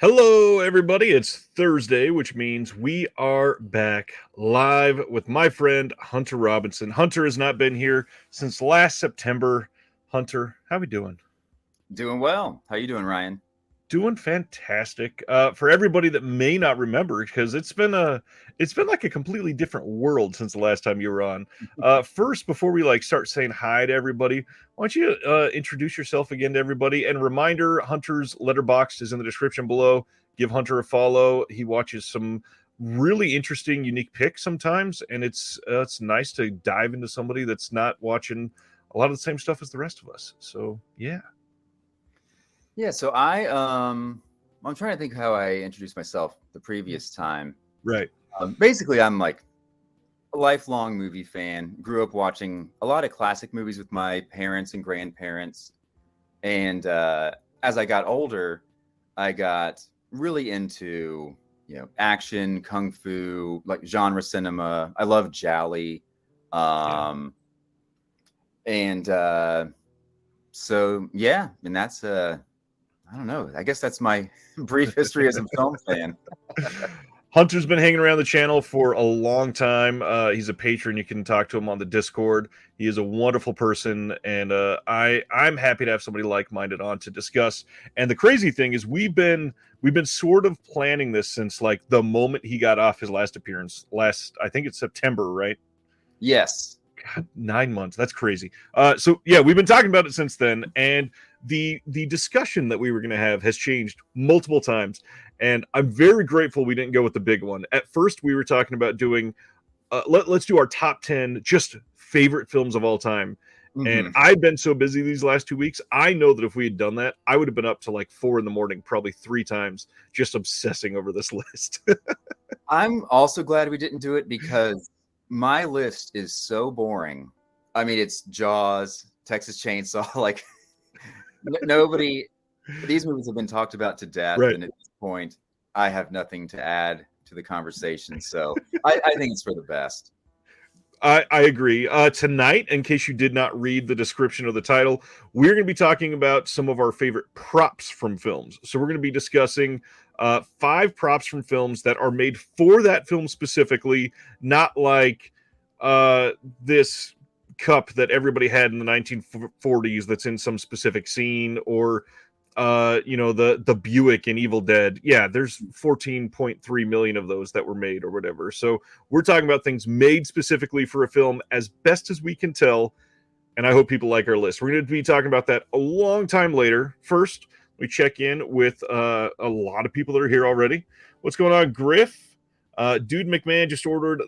Hello, everybody. It's Thursday, which means we are back live with my friend Hunter Robinson. Hunter has not been here since last September. Hunter, how we doing? Doing well. How you doing, Ryan? Doing fantastic. For everybody that may not remember, because it's been like a completely different world since the last time you were on. First, before we start saying hi to everybody, why don't you introduce yourself again to everybody? And reminder, Hunter's letterbox is in the description below. Give Hunter a follow. He watches some really interesting, unique picks sometimes, and it's nice to dive into somebody that's not watching a lot of the same stuff as the rest of us. So yeah. Yeah, so I'm trying to think how I introduced myself the previous time. Right. Basically, I'm like a lifelong movie fan. Grew up watching a lot of classic movies with my parents and grandparents, and as I got older, I got really into action, kung fu, like genre cinema. I love Jolly, and so yeah, and that's I don't know. I guess that's my brief history as a film fan. Hunter's been hanging around the channel for a long time. He's a patron. You can talk to him on the Discord. He is a wonderful person, and I'm happy to have somebody like-minded on to discuss. And the crazy thing is, we've been sort of planning this since like the moment he got off his last appearance. I think it's September, right? Yes. God, 9 months. That's crazy. So yeah, we've been talking about it since then, and the discussion that we were going to have has changed multiple times, and I'm very grateful we didn't go with the big one. At first, we were talking about doing let's do our top 10 just favorite films of all time. And I've been so busy these last 2 weeks. I know that if we had done that, I would have been up to like 4 a.m, probably 3 times, just obsessing over this list. I'm also glad we didn't do it because my list is so boring. I mean, it's Jaws, Texas Chainsaw, like nobody. These movies have been talked about to death, Right. and at this point, I have nothing to add to the conversation. So I think it's for the best. I agree. Tonight, in case you did not read the description of the title, we're going to be talking about some of our favorite props from films. So we're going to be discussing 5 props from films that are made for that film specifically, not like this cup that everybody had in the 1940s that's in some specific scene, or the Buick in Evil Dead. Yeah, there's 14.3 million of those that were made or whatever. So we're talking about things made specifically for a film as best as we can tell, and I hope people like our list. We're going to be talking about that a long time later. First, we check in with a lot of people that are here already. What's going on, Griff? Dude McMahon just ordered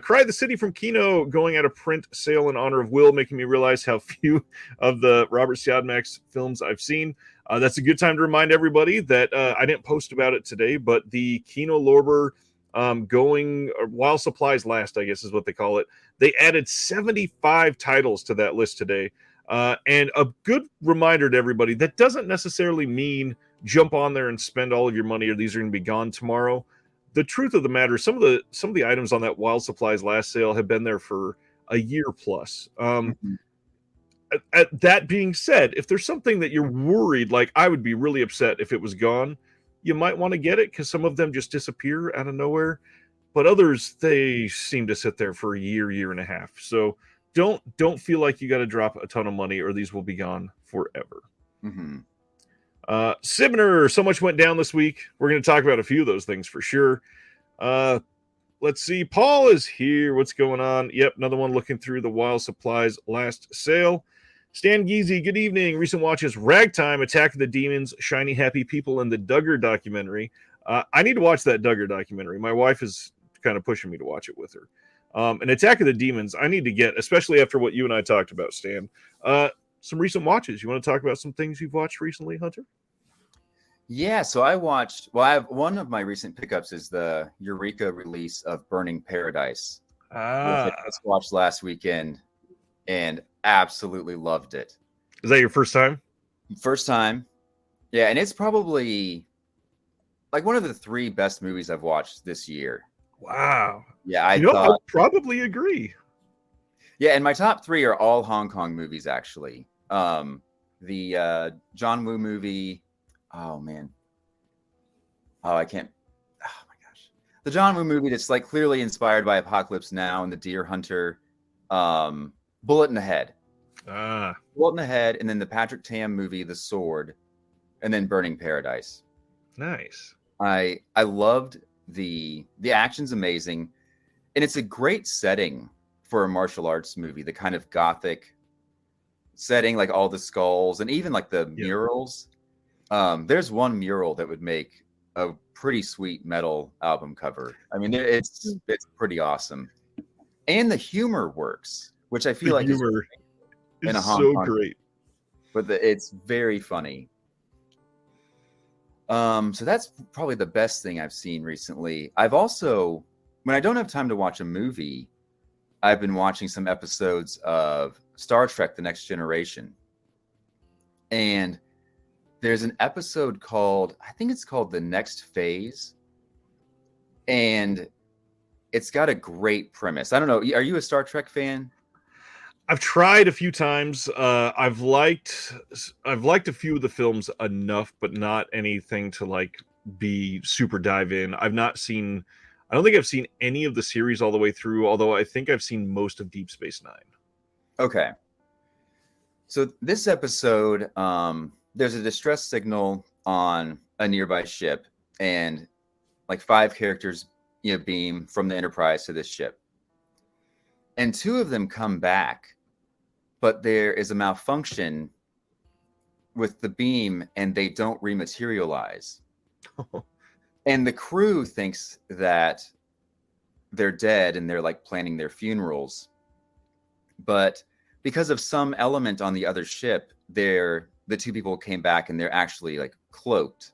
Cry the City from Kino going out of print sale in honor of Will, making me realize how few of the Robert Siodmak's films I've seen. That's a good time to remind everybody that I didn't post about it today, but the Kino Lorber going while supplies last, I guess is what they call it. They added 75 titles to that list today. And a good reminder to everybody, that doesn't necessarily mean jump on there and spend all of your money or these are going to be gone tomorrow. The truth of the matter, some of the items on that Wild Supplies last sale have been there for a year plus. That being said, if there's something that you're worried, like I would be really upset if it was gone, you might want to get it because some of them just disappear out of nowhere. But others, they seem to sit there for a year and a half. So don't feel like you got to drop a ton of money or these will be gone forever. Sibner, so much went down this week. We're going to talk about a few of those things for sure. Let's see. Paul is here. What's going on? Yep, another one looking through the Wild Supplies last sale. Stan Geezy, good evening. Recent watches: Ragtime, Attack of the Demons, Shiny Happy People, and the Duggar documentary. I need to watch that Duggar documentary. My wife is kind of pushing me to watch it with her. And Attack of the Demons, I need to get, especially after what you and I talked about, Stan. Some recent watches. You want to talk about some things you've watched recently, Hunter? Yeah, so I watched. Well, I have one of my recent pickups is the Eureka release of Burning Paradise, which I just watched last weekend and absolutely loved it. Is that your first time? First time, yeah, and it's probably like one of the 3 best movies I've watched this year. Wow. Yeah, I probably agree. Yeah, and my top 3 are all Hong Kong movies, actually. The John Woo movie. Oh man, Oh, I can't. Oh my gosh, the John Woo movie that's like clearly inspired by Apocalypse Now and the Deer Hunter, Bullet in the Head, Ah, Bullet in the Head, and then the Patrick Tam movie, The Sword, and then Burning Paradise. nice. I loved the action's amazing, and it's a great setting for a martial arts movie. The kind of gothic setting, like all the skulls and even like the Yeah. murals. There's one mural that would make a pretty sweet metal album cover. I mean, it's pretty awesome, and the humor works, which I feel The like is humor in a is Hong so Kong, great. but it's very funny. So that's probably the best thing I've seen recently. I've also, when I don't have time to watch a movie, I've been watching some episodes of Star Trek: The Next Generation. And there's an episode called, I think it's called The Next Phase. And it's got a great premise. I don't know. Are you a Star Trek fan? I've tried a few times. I've liked a few of the films enough, but not anything to like be super dive in. I've not seen. I don't think I've seen any of the series all the way through. Although I think I've seen most of Deep Space Nine. Okay. So this episode, there's a distress signal on a nearby ship, and like 5 characters, beam from the Enterprise to this ship, and 2 of them come back, but there is a malfunction with the beam, and they don't rematerialize. And the crew thinks that they're dead, and they're like planning their funerals, but because of some element on the other ship, the 2 people came back and they're actually like cloaked.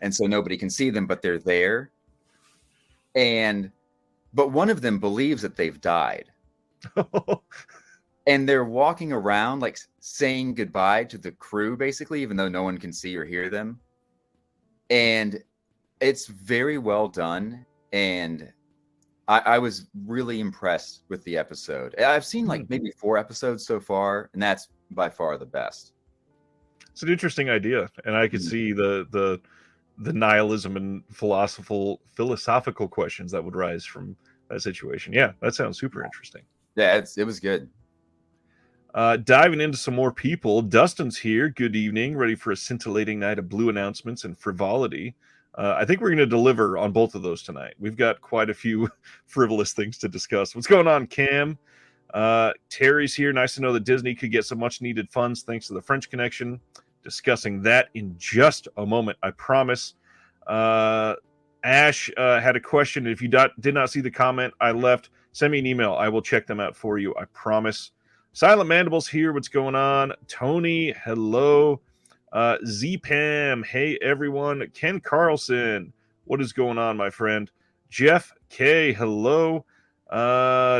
And so nobody can see them, but they're there. But one of them believes that they've died. And they're walking around like saying goodbye to the crew, basically, even though no one can see or hear them. And it's very well done. And I was really impressed with the episode. I've seen like maybe 4 episodes so far, and that's by far the best. It's an interesting idea, and I could see the nihilism and philosophical questions that would rise from that situation. Yeah, that sounds super interesting. Yeah, it was good. Diving into some more people, Dustin's here. Good evening. Ready for a scintillating night of blue announcements and frivolity. I think we're going to deliver on both of those tonight. We've got quite a few frivolous things to discuss. What's going on, Cam? Terry's here. Nice to know that Disney could get some much needed funds thanks to the French Connection. Discussing that in just a moment, I promise. Ash had a question. If you did not see the comment I left, send me an email. I will check them out for you. I promise. Silent Mandibles here. What's going on? Tony, hello. Z-Pam, hey everyone. Ken Carlson, what is going on, my friend? Jeff K, hello.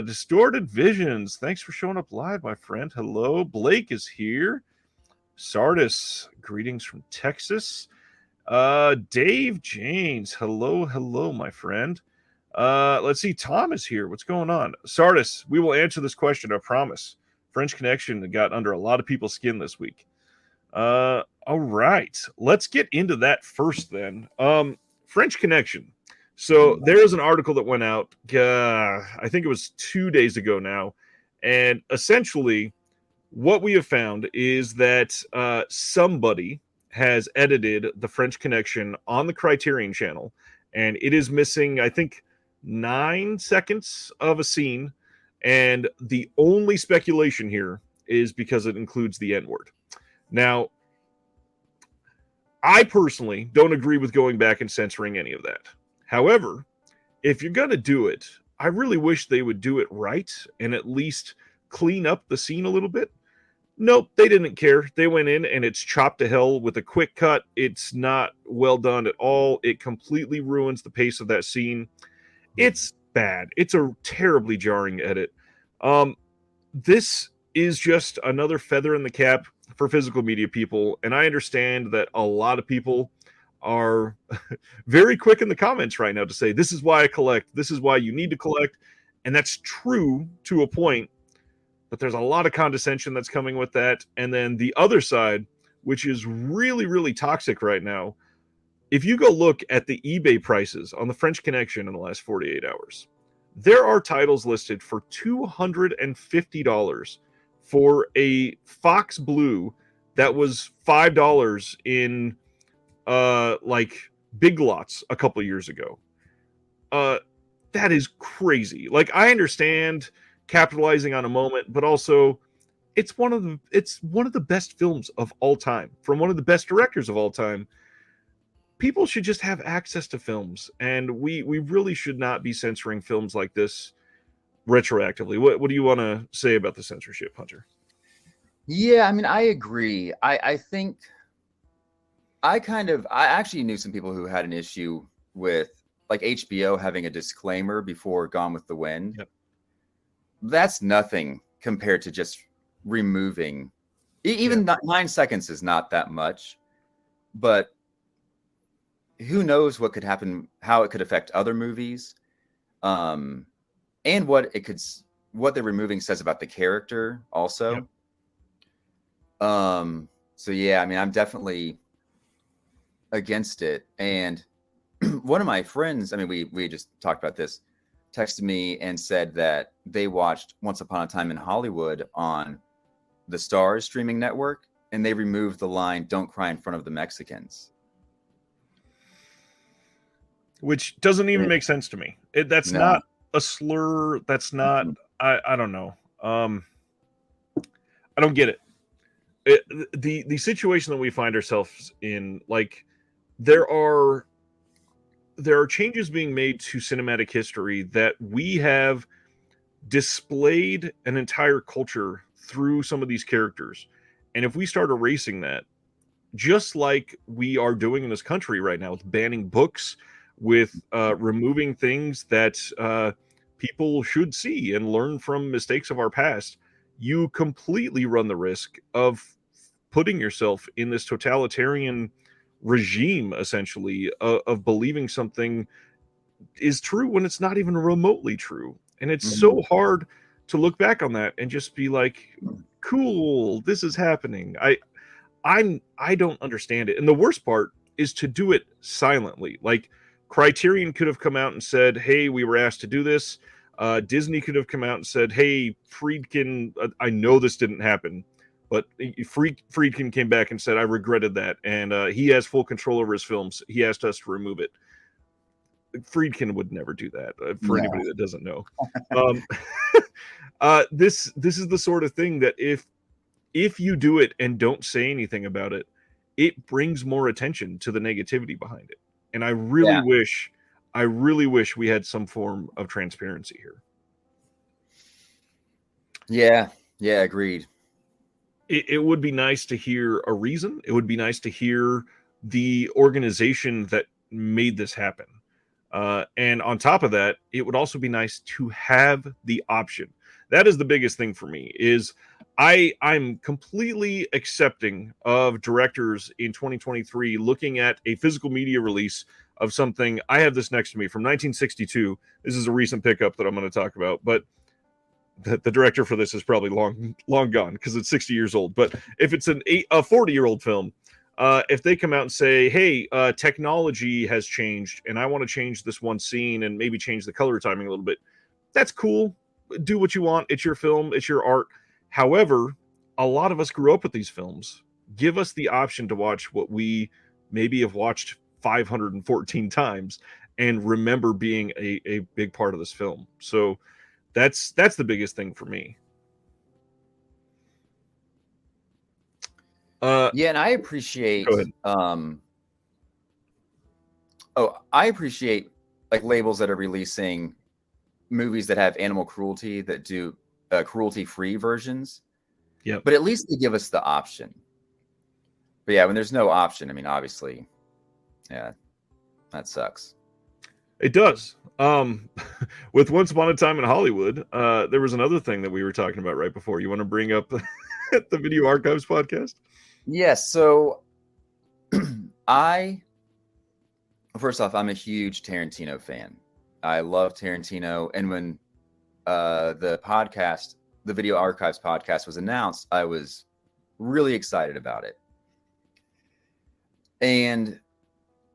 Distorted Visions, thanks for showing up live, my friend. Hello. Blake is here. Sardis, greetings from Texas. Dave James, hello, my friend. Let's see, Tom is here. What's going on? Sardis, we will answer this question, I promise. French Connection got under a lot of people's skin this week. All right, let's get into that first then. French Connection. So there is an article that went out, I think it was 2 days ago now, and essentially what we have found is that somebody has edited the French Connection on the Criterion channel, and it is missing, I think, 9 seconds of a scene, and the only speculation here is because it includes the N-word. Now, I personally don't agree with going back and censoring any of that. However, if you're going to do it, I really wish they would do it right and at least clean up the scene a little bit. Nope, they didn't care. They went in and it's chopped to hell with a quick cut. It's not well done at all. It completely ruins the pace of that scene. It's bad. It's a terribly jarring edit. This is just another feather in the cap for physical media people, and I understand that a lot of people are very quick in the comments right now to say, this is why I collect, this is why you need to collect, and that's true to a point, but there's a lot of condescension that's coming with that. And then the other side, which is really, really toxic right now, If you go look at the eBay prices on the French Connection in the last 48 hours, there are titles listed for $250 for a Fox Blue that was $5 in like Big Lots a couple years ago. That is crazy. Like, I understand capitalizing on a moment, but also it's one of the best films of all time from one of the best directors of all time. People should just have access to films, and we really should not be censoring films like this retroactively. What do you want to say about the censorship, Hunter? Yeah, I mean, I agree. I think I actually knew some people who had an issue with like HBO having a disclaimer before Gone with the Wind. Yep. That's nothing compared to just removing. Even 9 seconds is not that much, but who knows what could happen, how it could affect other movies, and what they're removing says about the character also. Yep. So yeah, I mean, I'm definitely against it. And one of my friends, I mean, we just talked about this, texted me and said that they watched Once Upon a Time in Hollywood on the Starz streaming network, and they removed the line "Don't cry in front of the Mexicans," which doesn't even make sense to me. That's not a slur. That's not. I don't know. I don't get it. The situation that we find ourselves in, like, there are changes being made to cinematic history that we have displayed an entire culture through some of these characters. And if we start erasing that, just like we are doing in this country right now with banning books, with removing things that people should see and learn from mistakes of our past, you completely run the risk of putting yourself in this totalitarian regime, essentially, of believing something is true when it's not even remotely true. And it's so hard to look back on that and just be like, cool, this is happening. I don't understand it. And the worst part is to do it silently. Like, Criterion could have come out and said, hey, we were asked to do this. Disney could have come out and said, hey, Friedkin, I know this didn't happen, but Friedkin came back and said, I regretted that. And he has full control over his films. He asked us to remove it. Friedkin would never do that, for anybody that doesn't know. This is the sort of thing that if you do it and don't say anything about it, it brings more attention to the negativity behind it. And I really wish we had some form of transparency here. Yeah, agreed. It would be nice to hear a reason. It would be nice to hear the organization that made this happen. And on top of that, it would also be nice to have the option. That is the biggest thing for me, is I'm completely accepting of directors in 2023 looking at a physical media release of something. I have this next to me from 1962. This is a recent pickup that I'm going to talk about, but the director for this is probably long gone because it's 60 years old. But if it's a 40-year-old film, if they come out and say, hey, technology has changed and I want to change this one scene and maybe change the color timing a little bit, that's cool. Do what you want. It's your film. It's your art. However, a lot of us grew up with these films. Give us the option to watch what we maybe have watched 514 times and remember being a big part of this film. So that's the biggest thing for me. Yeah, and I appreciate I appreciate like labels that are releasing movies that have animal cruelty, that do cruelty-free versions. Yeah, but at least they give us the option. But yeah, when there's no option, I mean, obviously, yeah, that sucks. It does. With Once Upon a Time in Hollywood, there was another thing that we were talking about right before. You want to bring up the Video Archives podcast? Yes. So first off, I'm a huge Tarantino fan. I love Tarantino. And when the Video Archives podcast was announced, I was really excited about it. And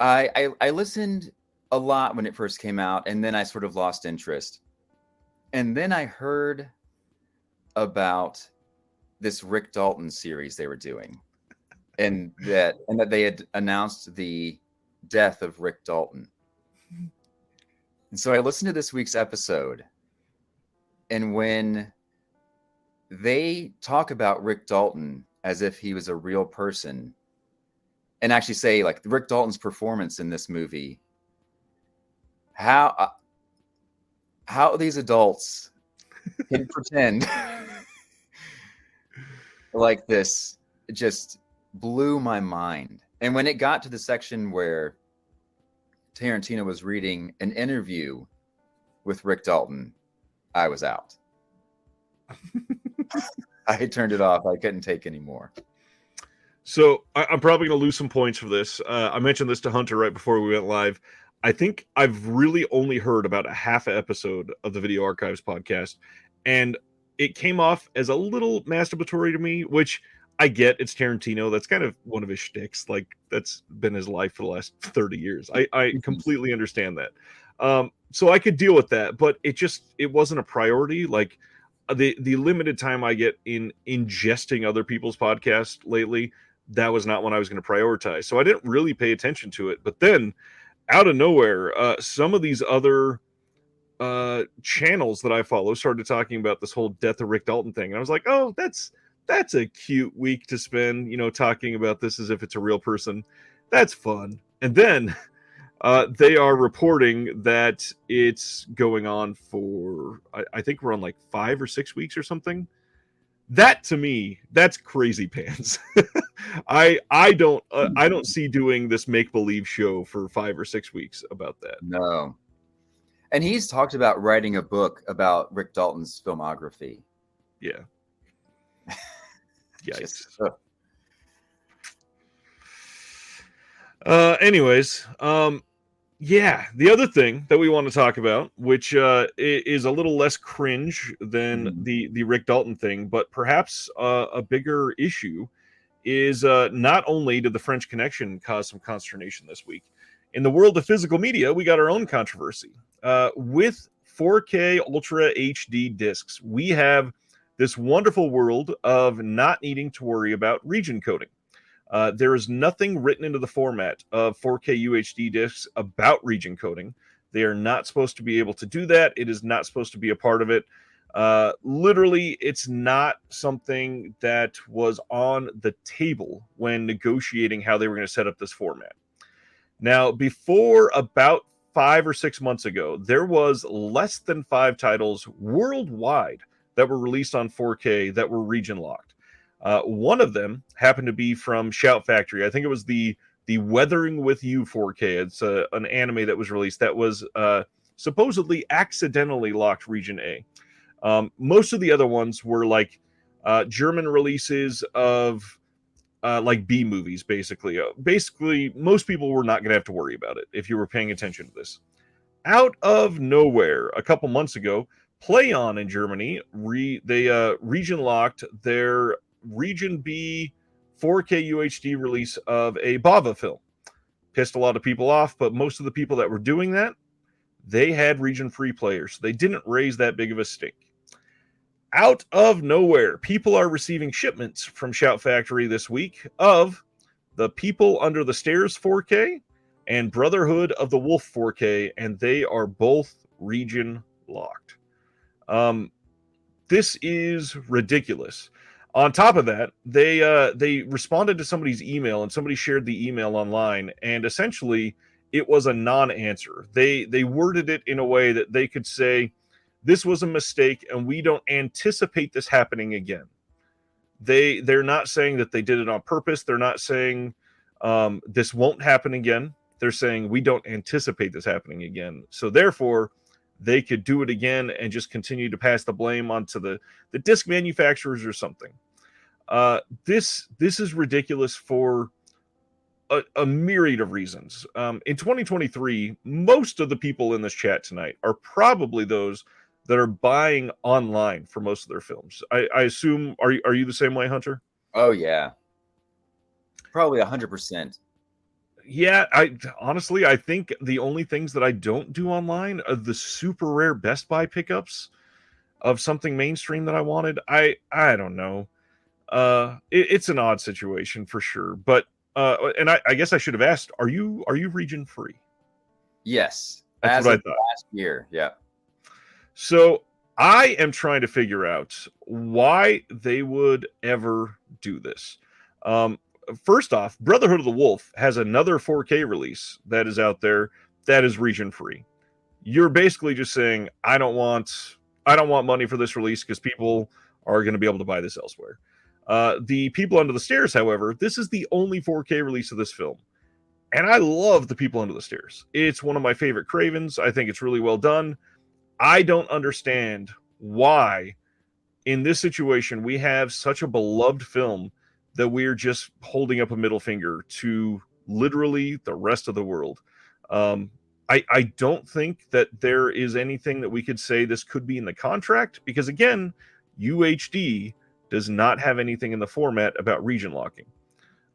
I listened a lot when it first came out, and then I sort of lost interest. And then I heard about this Rick Dalton series they were doing, and that they had announced the death of Rick Dalton. And so I listened to this week's episode, and when they talk about Rick Dalton as if he was a real person, and actually say like Rick Dalton's performance in this movie, how these adults can pretend like this, just blew my mind. And when it got to the section where Tarantino was reading an interview with Rick Dalton, I was out. I turned it off. I couldn't take any more. So I'm probably going to lose some points for this. I mentioned this to Hunter right before we went live. I think I've really only heard about a half episode of the Video Archives podcast, and it came off as a little masturbatory to me, which I get. It's Tarantino. That's kind of one of his shticks. Like, that's been his life for the last 30 years. I completely understand that. So I could deal with that, but it wasn't a priority. Like, the limited time I get in ingesting other people's podcasts lately, that was not one I was going to prioritize. So I didn't really pay attention to it. But then, out of nowhere, some of these other channels that I follow started talking about this whole death of Rick Dalton thing. And I was like, oh, that's a cute week to spend, talking about this as if it's a real person. That's fun. And then they are reporting that it's going on for, I think we're on like 5 or 6 weeks or something. That, to me, that's crazy pants. I don't see doing this make-believe show for 5 or 6 weeks about that. No. And he's talked about writing a book about Rick Dalton's filmography. Yeah. Yikes. Anyways, yeah, the other thing that we want to talk about, which is a little less cringe than the Rick Dalton thing, but perhaps a bigger issue, is not only did the French Connection cause some consternation this week, in the world of physical media, we got our own controversy. With 4K Ultra HD discs, we have this wonderful world of not needing to worry about region coding. There is nothing written into the format of 4K UHD discs about region coding. They are not supposed to be able to do that. It is not supposed to be a part of it. Literally, it's not something that was on the table when negotiating how they were going to set up this format. Now, before about 5 or 6 months ago, there was less than 5 titles worldwide that were released on 4K that were region locked. One of them happened to be from Shout Factory. I think it was the Weathering with You 4K. It's an anime that was released that was supposedly accidentally locked region A. Most of the other ones were like German releases of like B movies, basically. Basically, most people were not going to have to worry about it if you were paying attention to this. Out of nowhere, a couple months ago, PlayOn in Germany, they region locked their Region B 4K UHD release of a Bava film. Pissed a lot of people off, but most of the people that were doing that, they had region-free players. They didn't raise that big of a stink. Out of nowhere, people are receiving shipments from Shout Factory this week of the People Under the Stairs 4K and Brotherhood of the Wolf 4K, and they are both region locked. This is ridiculous. On top of that, they responded to somebody's email, and somebody shared the email online, and essentially it was a non-answer. They worded it in a way that they could say, this was a mistake, and we don't anticipate this happening again. They're not saying that they did it on purpose. They're not saying this won't happen again. They're saying we don't anticipate this happening again. So therefore, they could do it again and just continue to pass the blame onto the disc manufacturers or something. This is ridiculous for a myriad of reasons. In 2023, most of the people in this chat tonight are probably those that are buying online for most of their films. I assume, are you the same way, Hunter? Oh, yeah. Probably 100%. Yeah, I honestly, I think the only things that I don't do online are the super rare Best Buy pickups of something mainstream that I wanted. I don't know. It's an odd situation for sure. But and I guess I should have asked, are you region free? Yes, That's as what I of thought. last year. Yeah. So I am trying to figure out why they would ever do this. Um, First off, Brotherhood of the Wolf has another 4K release that is out there that is region free. You're basically just saying, I don't want money for this release because people are going to be able to buy this elsewhere. The People Under the Stairs, however, this is the only 4K release of this film. And I love The People Under the Stairs. It's one of my favorite Cravens. I think it's really well done. I don't understand why, in this situation, we have such a beloved film that we're just holding up a middle finger to literally the rest of the world. Um, I don't think that there is anything that we could say this could be in the contract because, again, UHD does not have anything in the format about region locking.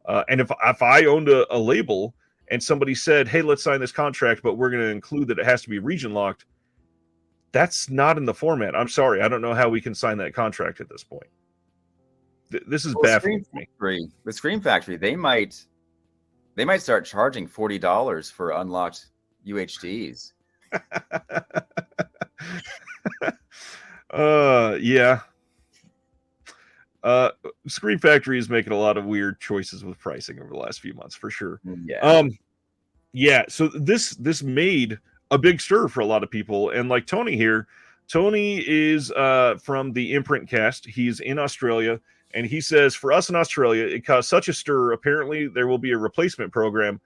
And if I owned a label and somebody said, "Hey, let's sign this contract, but we're going to include that it has to be region locked," that's not in the format. I'm sorry. I don't know how we can sign that contract at this point. This is Well, baffling to me. The Scream Factory, they might start charging $40 for unlocked UHDs. Yeah. Scream Factory is making a lot of weird choices with pricing over the last few months, for sure. Yeah. Yeah. So this made a big stir for a lot of people, and like Tony here, Tony is from the Imprint cast. He's in Australia, and he says for us in Australia, it caused such a stir. Apparently, there will be a replacement program.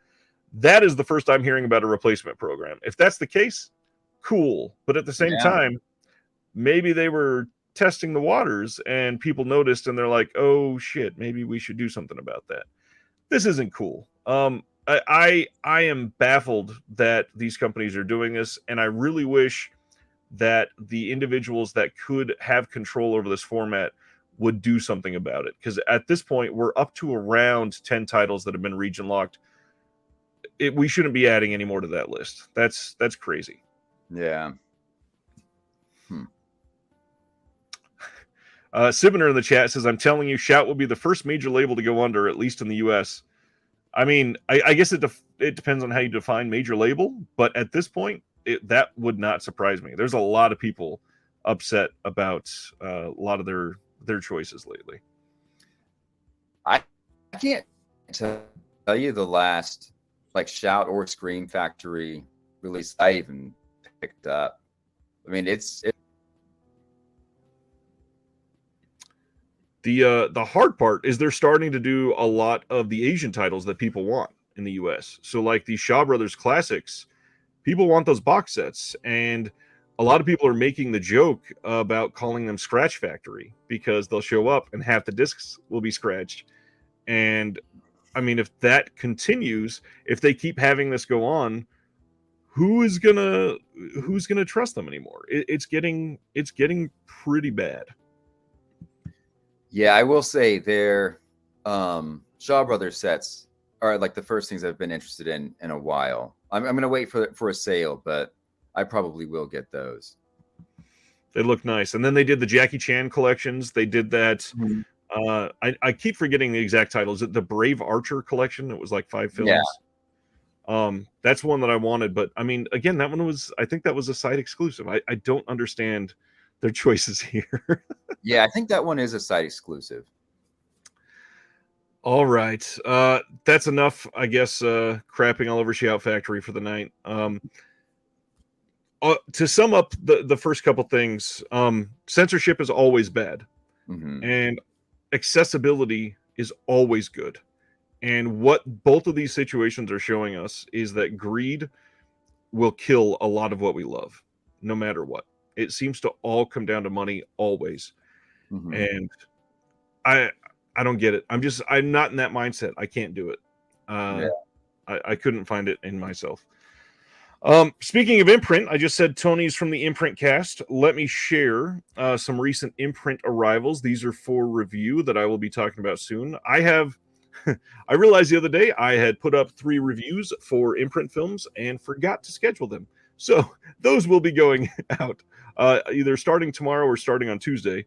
That is the first I'm hearing about a replacement program. If that's the case, cool. But at the same time, maybe they were testing the waters and people noticed and they're like, oh shit, maybe we should do something about that. This isn't cool. I am baffled that these companies are doing this, and I really wish that the individuals that could have control over this format would do something about it. Because at this point, we're up to around 10 titles that have been region locked. We shouldn't be adding any more to that list. That's crazy. Yeah. Sibner in the chat says, I'm telling you, Shout will be the first major label to go under, at least in the US. I mean, I guess it depends on how you define major label, but at this point, that would not surprise me. There's a lot of people upset about a lot of their choices lately. I can't tell you the last like Shout or Scream Factory release I even picked up. I mean, it's the hard part is they're starting to do a lot of the Asian titles that people want in the US. So like the Shaw Brothers classics, people want those box sets, and a lot of people are making the joke about calling them Scratch Factory because they'll show up and half the discs will be scratched. And I mean, if that continues, if they keep having this go on, who's gonna trust them anymore? It's getting pretty bad. Yeah, I will say their Shaw Brothers sets are like the first things I've been interested in a while. I'm going to wait for a sale, but I probably will get those. They look nice. And then they did the Jackie Chan collections. They did that. Mm-hmm. I keep forgetting the exact title. Is it the Brave Archer collection? It was like 5 films. Yeah. That's one that I wanted. But I mean, again, that one I think that was a site exclusive. I don't understand their choices here. Yeah, I think that one is a site exclusive. All right. That's enough, I guess, crapping all over Shout Factory for the night. To sum up the first couple things, censorship is always bad. Mm-hmm. And accessibility is always good. And what both of these situations are showing us is that greed will kill a lot of what we love, no matter what. It seems to all come down to money always. Mm-hmm. And I don't get it. I'm not in that mindset. I can't do it. I couldn't find it in myself. Speaking of Imprint, I just said Tony's from the Imprint cast. Let me share some recent Imprint arrivals. These are for review that I will be talking about soon. I have I realized the other day I had put up 3 reviews for Imprint Films and forgot to schedule them. So those will be going out either starting tomorrow or starting on Tuesday.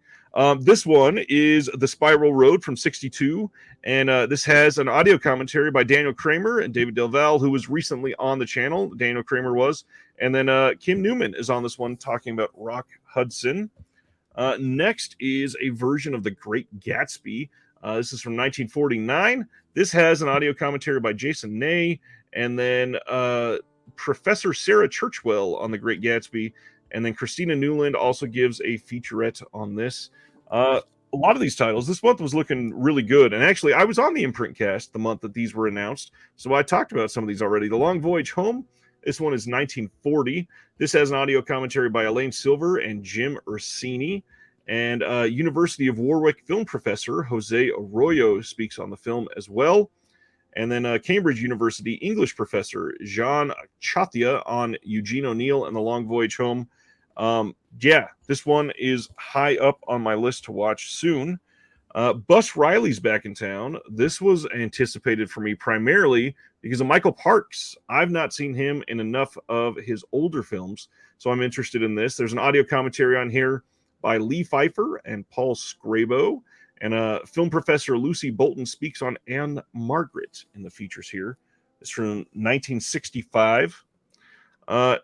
This one is The Spiral Road from 62, and this has an audio commentary by Daniel Kramer and David Del Valle, who was recently on the channel. Daniel Kramer was. And then Kim Newman is on this one talking about Rock Hudson. Next is a version of The Great Gatsby. This is from 1949. This has an audio commentary by Jason Ney, and then Professor Sarah Churchwell on The Great Gatsby, and then Christina Newland also gives a featurette on this. A lot of these titles this month was looking really good, and actually I was on the Imprint Cast the month that these were announced, so I talked about some of these already. The Long Voyage Home, this one is 1940. This has an audio commentary by Elaine Silver and Jim Ursini. And University of Warwick film professor Jose Arroyo speaks on the film as well. And then Cambridge University English professor Jean Chathia on Eugene O'Neill and The Long Voyage Home. Yeah, this one is high up on my list to watch soon. Bus Riley's back in town. This was anticipated for me primarily because of Michael Parks. I've not seen him in enough of his older films, so I'm interested in this. There's an audio commentary on here by Lee Pfeiffer and Paul Scrabo, and film professor Lucy Bolton speaks on Anne Margaret in the features here. It's from 1965.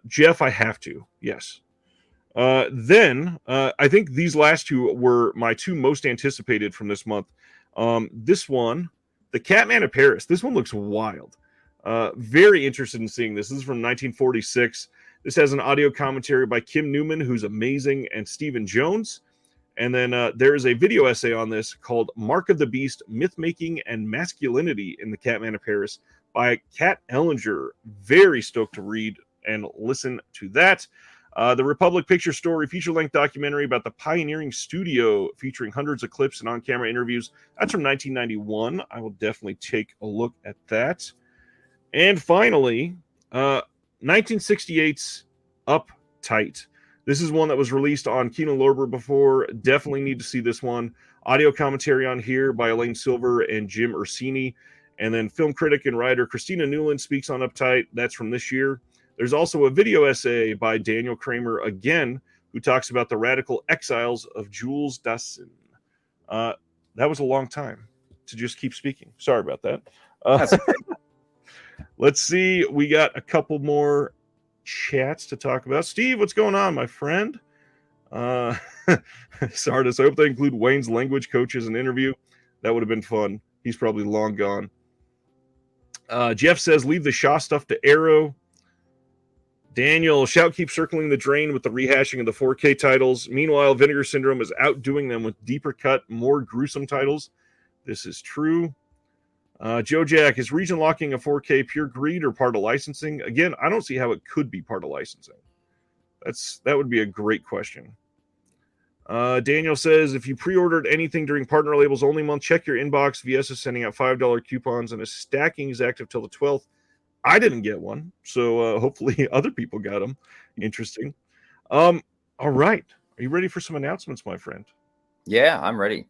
Jeff, I have to, yes. Then I think these last two were my 2 most anticipated from this month. This one, The Catman of Paris. This one looks wild. Very interested in seeing this. This is from 1946. This has an audio commentary by Kim Newman, who's amazing, and Stephen Jones. And then there is a video essay on this called Mark of the Beast, Myth-Making and Masculinity in the Catman of Paris by Kat Ellinger. Very stoked to read and listen to that. The Republic Picture Story feature-length documentary about the pioneering studio featuring hundreds of clips and on-camera interviews. That's from 1991. I will definitely take a look at that. And finally, 1968's Uptight. This is one that was released on Kino Lorber before. Definitely need to see this one. Audio commentary on here by Elaine Silver and Jim Ursini. And then film critic and writer Christina Newland speaks on Uptight. That's from this year. There's also a video essay by Daniel Kramer again, who talks about the radical exiles of Jules Dassin. That was a long time to just keep speaking. Sorry about that. Let's see. We got a couple more chats to talk about. Steve, what's going on, my friend? Sardis, I hope they include Wayne's language coach as an interview. That would have been fun. He's probably long gone. Jeff says, leave the Shaw stuff to Arrow. Daniel, Shout keeps circling the drain with the rehashing of the 4K titles. Meanwhile, Vinegar Syndrome is outdoing them with deeper cut, more gruesome titles. This is true. Joe Jack, is region locking a 4K pure greed or part of licensing? Again, I don't see how it could be part of licensing. That would be a great question. Daniel says, if you pre-ordered anything during Partner Labels Only month, check your inbox. VS is sending out $5 coupons and a stacking is active till the 12th. I didn't get one, so hopefully other people got them. Interesting. All right. Are you ready for some announcements, my friend? Yeah, I'm ready.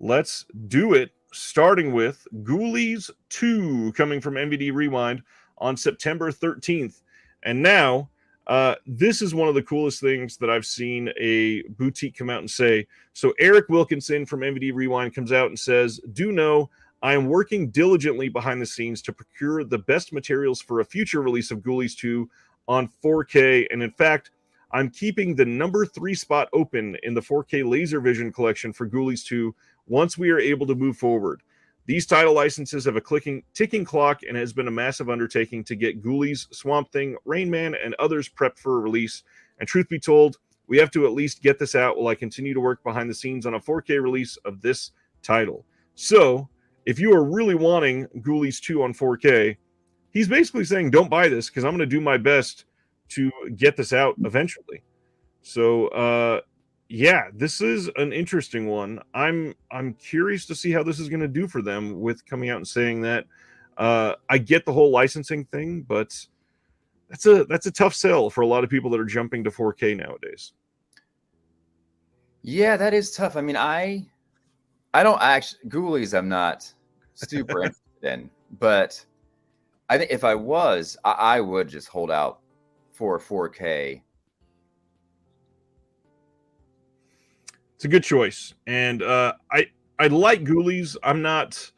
Let's do it. Starting with Ghoulies 2 coming from MVD Rewind on September 13th. And now, this is one of the coolest things that I've seen a boutique come out and say. So Eric Wilkinson from MVD Rewind comes out and says, do know I am working diligently behind the scenes to procure the best materials for a future release of Ghoulies 2 on 4K. And in fact, I'm keeping the number 3 spot open in the 4K LaserVision collection for Ghoulies 2 once we are able to move forward. These title licenses have a ticking clock and has been a massive undertaking to get Ghoulies, Swamp Thing, Rain Man, and others prepped for a release. And truth be told, we have to at least get this out while I continue to work behind the scenes on a 4K release of this title. So, if you are really wanting Ghoulies 2 on 4K, he's basically saying, don't buy this because I'm going to do my best to get this out eventually. So, yeah, this is an interesting one. I'm curious to see how this is going to do for them with coming out and saying that. I get the whole licensing thing, but that's a tough sell for a lot of people that are jumping to 4K nowadays. Yeah, that is tough. I mean, I don't actually Ghoulies. I'm not super interested in. But I think if I was, I would just hold out for 4K. It's a good choice, and I like Ghoulies. I'm not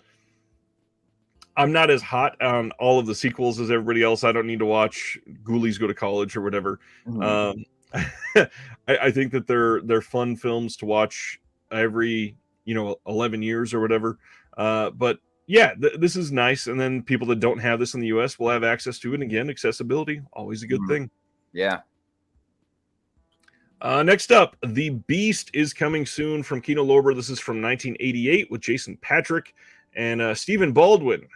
as hot on all of the sequels as everybody else. I don't need to watch Ghoulies Go to College or whatever. Mhm. I think that they're fun films to watch every 11 years or whatever. But yeah, this is nice. And then people that don't have this in the U.S. will have access to it. And again, accessibility, always a good Mhm. thing. Yeah. Next up, The Beast is coming soon from Kino Lorber. This is from 1988 with Jason Patric and Stephen Baldwin.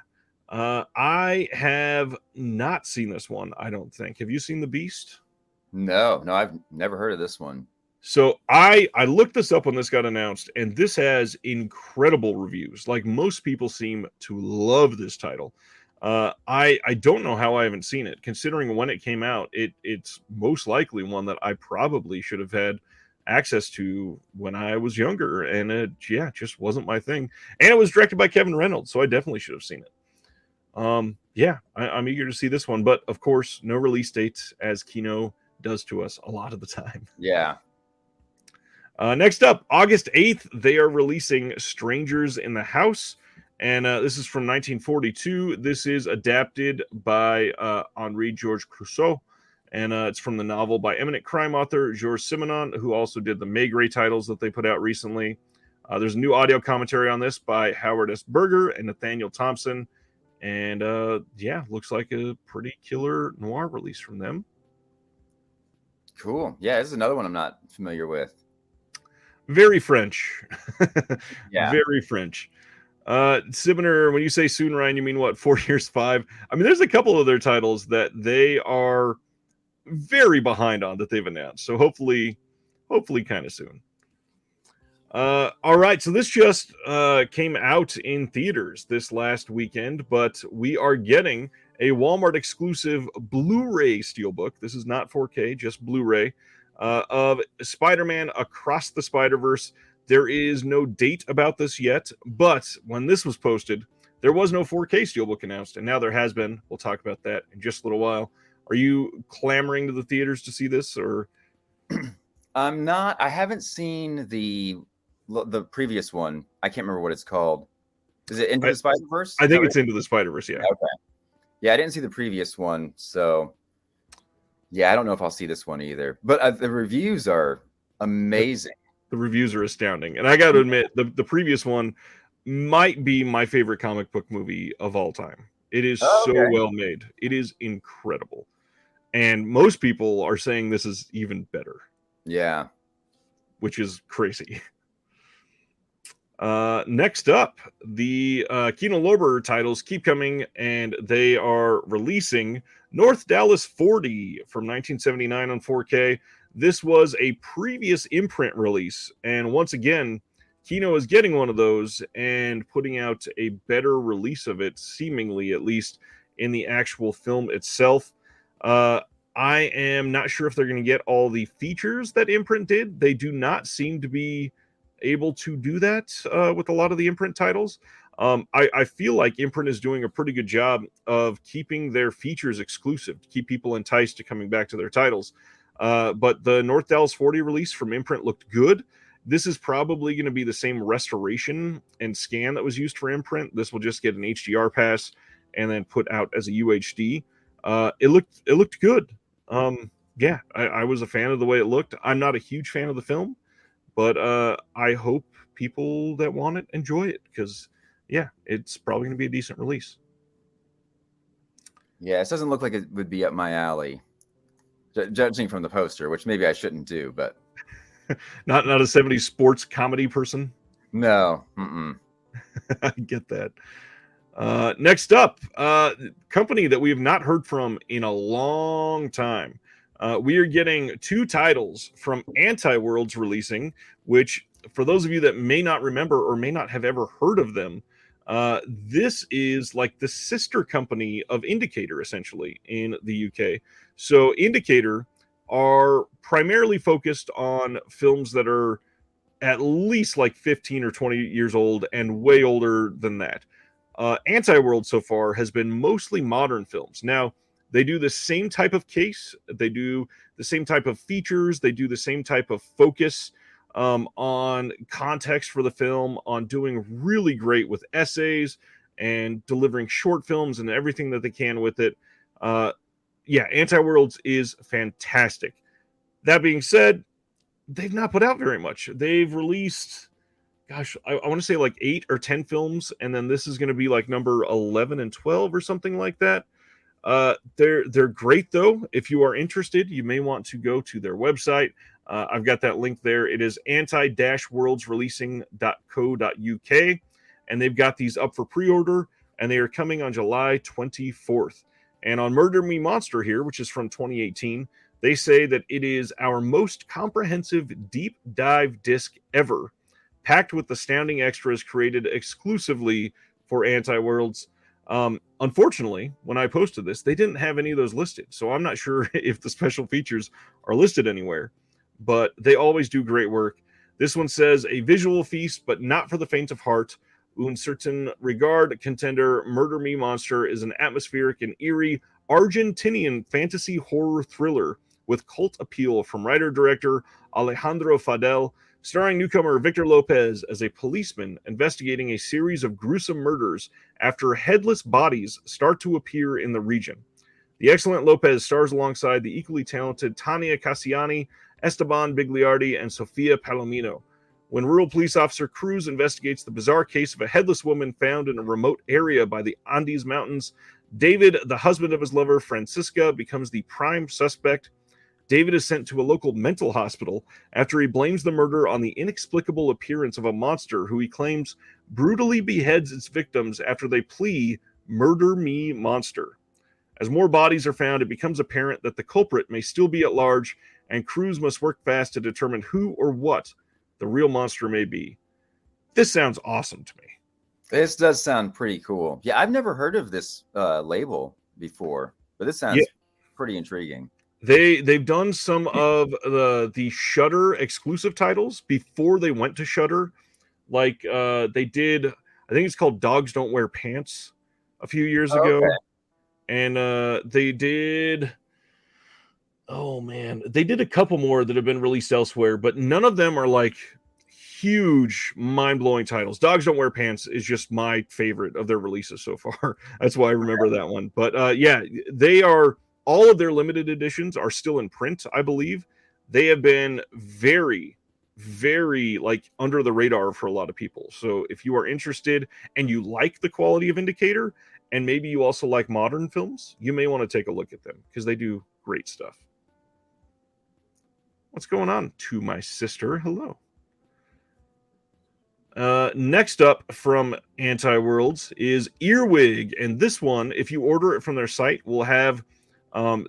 I have not seen this one, I don't think. Have you seen The Beast? No, I've never heard of this one. So I looked this up when this got announced, and this has incredible reviews. Like, most people seem to love this title. I don't know how I haven't seen it, considering when it came out. It's most likely one that I probably should have had access to when I was younger, and it just wasn't my thing. And it was directed by Kevin Reynolds, so I definitely should have seen it. I'm eager to see this one, but of course, no release date, as Kino does to us a lot of the time. Yeah. Next up, August 8th, they are releasing Strangers in the House, and this is from 1942. This is adapted by Henri Georges Clouzot, and it's from the novel by eminent crime author Georges Simenon, who also did the Maigret titles that they put out recently. There's a new audio commentary on this by Howard S. Berger and Nathaniel Thompson. And looks like a pretty killer noir release from them. Cool. Yeah, this is another one I'm not familiar with. Very French. Yeah. Very French. Sibner, when you say soon, Ryan, you mean what, 4 years, 5? I mean, there's a couple of their titles that they are very behind on that they've announced. So hopefully kind of soon. All right, so this just came out in theaters this last weekend, but we are getting a Walmart exclusive Blu-ray steelbook. This is not 4K, just Blu-ray of Spider-Man Across the Spider-Verse. There is no date about this yet, but when this was posted, there was no 4K steelbook announced, and now there has been. We'll talk about that in just a little while. Are you clamoring to the theaters to see this, or? I'm not. I haven't seen the previous one. I can't remember what it's called. Is it Into the Spider-Verse? I think it's Into the Spider-Verse, yeah. Okay. Yeah, I didn't see the previous one, so yeah, I don't know if I'll see this one either. But the reviews are amazing. The reviews are astounding. And I got to admit, the previous one might be my favorite comic book movie of all time. It is so well made. It is incredible. And most people are saying this is even better. Yeah. Which is crazy. Next up, the Kino Lorber titles keep coming, and they are releasing North Dallas 40 from 1979 on 4K. This was a previous imprint release, and once again, Kino is getting one of those and putting out a better release of it, seemingly at least, in the actual film itself. I am not sure if they're going to get all the features that imprint did. They do not seem to be able to do that with a lot of the imprint titles. I feel like imprint is doing a pretty good job of keeping their features exclusive to keep people enticed to coming back to their titles. But the North Dallas 40 release from imprint looked good. This is probably going to be the same restoration and scan that was used for imprint. This will just get an HDR pass and then put out as a UHD. It looked good. I was a fan of the way it looked. I'm not a huge fan of the film, but I hope people that want it enjoy it, because it's probably going to be a decent release. Yeah, it doesn't look like it would be up my alley, judging from the poster, which maybe I shouldn't do, but not a 70s sports comedy person. No. Mm-mm. I get that. Next up, company that we have not heard from in a long time. We are getting 2 titles from Anti-Worlds releasing, which, for those of you that may not remember or may not have ever heard of them, this is like the sister company of Indicator, essentially, in the UK. So Indicator are primarily focused on films that are at least like 15 or 20 years old and way older than that. Anti-World so far has been mostly modern films. Now, they do the same type of case, they do the same type of features, they do the same type of focus on context for the film, on doing really great with essays and delivering short films and everything that they can with it. Yeah, Anti-Worlds is fantastic. That being said, they've not put out very much. They've released, gosh, I want to say like 8 or 10 films, and then this is going to be like number 11 and 12 or something like that. They're great though. If you are interested, you may want to go to their website. I've got that link there. It is anti-worldsreleasing.co.uk, and they've got these up for pre-order, and they are coming on July 24th. And on Murder Me Monster here, which is from 2018, they say that it is our most comprehensive deep dive disc ever, packed with astounding extras created exclusively for Anti-Worlds. Unfortunately, when I posted this, they didn't have any of those listed, so I'm not sure if the special features are listed anywhere, but they always do great work. This one says, a visual feast, but not for the faint of heart. Un certain regard contender, Murder Me Monster is an atmospheric and eerie Argentinian fantasy horror thriller with cult appeal from writer-director Alejandro Fadel, starring newcomer Victor Lopez as a policeman investigating a series of gruesome murders after headless bodies start to appear in the region. The excellent Lopez stars alongside the equally talented Tania Cassiani, Esteban Bigliardi, and Sofia Palomino. When rural police officer Cruz investigates the bizarre case of a headless woman found in a remote area by the Andes Mountains, David, the husband of his lover Francisca, becomes the prime suspect. David is sent to a local mental hospital after he blames the murder on the inexplicable appearance of a monster who he claims brutally beheads its victims after they plea, "Murder me, monster." As more bodies are found, it becomes apparent that the culprit may still be at large, and Cruz must work fast to determine who or what the real monster may be. This sounds awesome to me. This does sound pretty cool. Yeah, I've never heard of this label before, but this sounds pretty intriguing. They've done some of the Shudder exclusive titles before they went to Shudder. Like they did, I think it's called Dogs Don't Wear Pants a few years ago. And they did, oh man, they did a couple more that have been released elsewhere, but none of them are like huge, mind-blowing titles. Dogs Don't Wear Pants is just my favorite of their releases so far. That's why I remember that one. But yeah, they are, all of their limited editions are still in print, I believe. They have been very, very like under the radar for a lot of people. So if you are interested and you like the quality of Indicator, and maybe you also like modern films, you may want to take a look at them because they do great stuff. What's going on to my sister? Hello. Next up from Anti-Worlds is Earwig. And this one, if you order it from their site, will have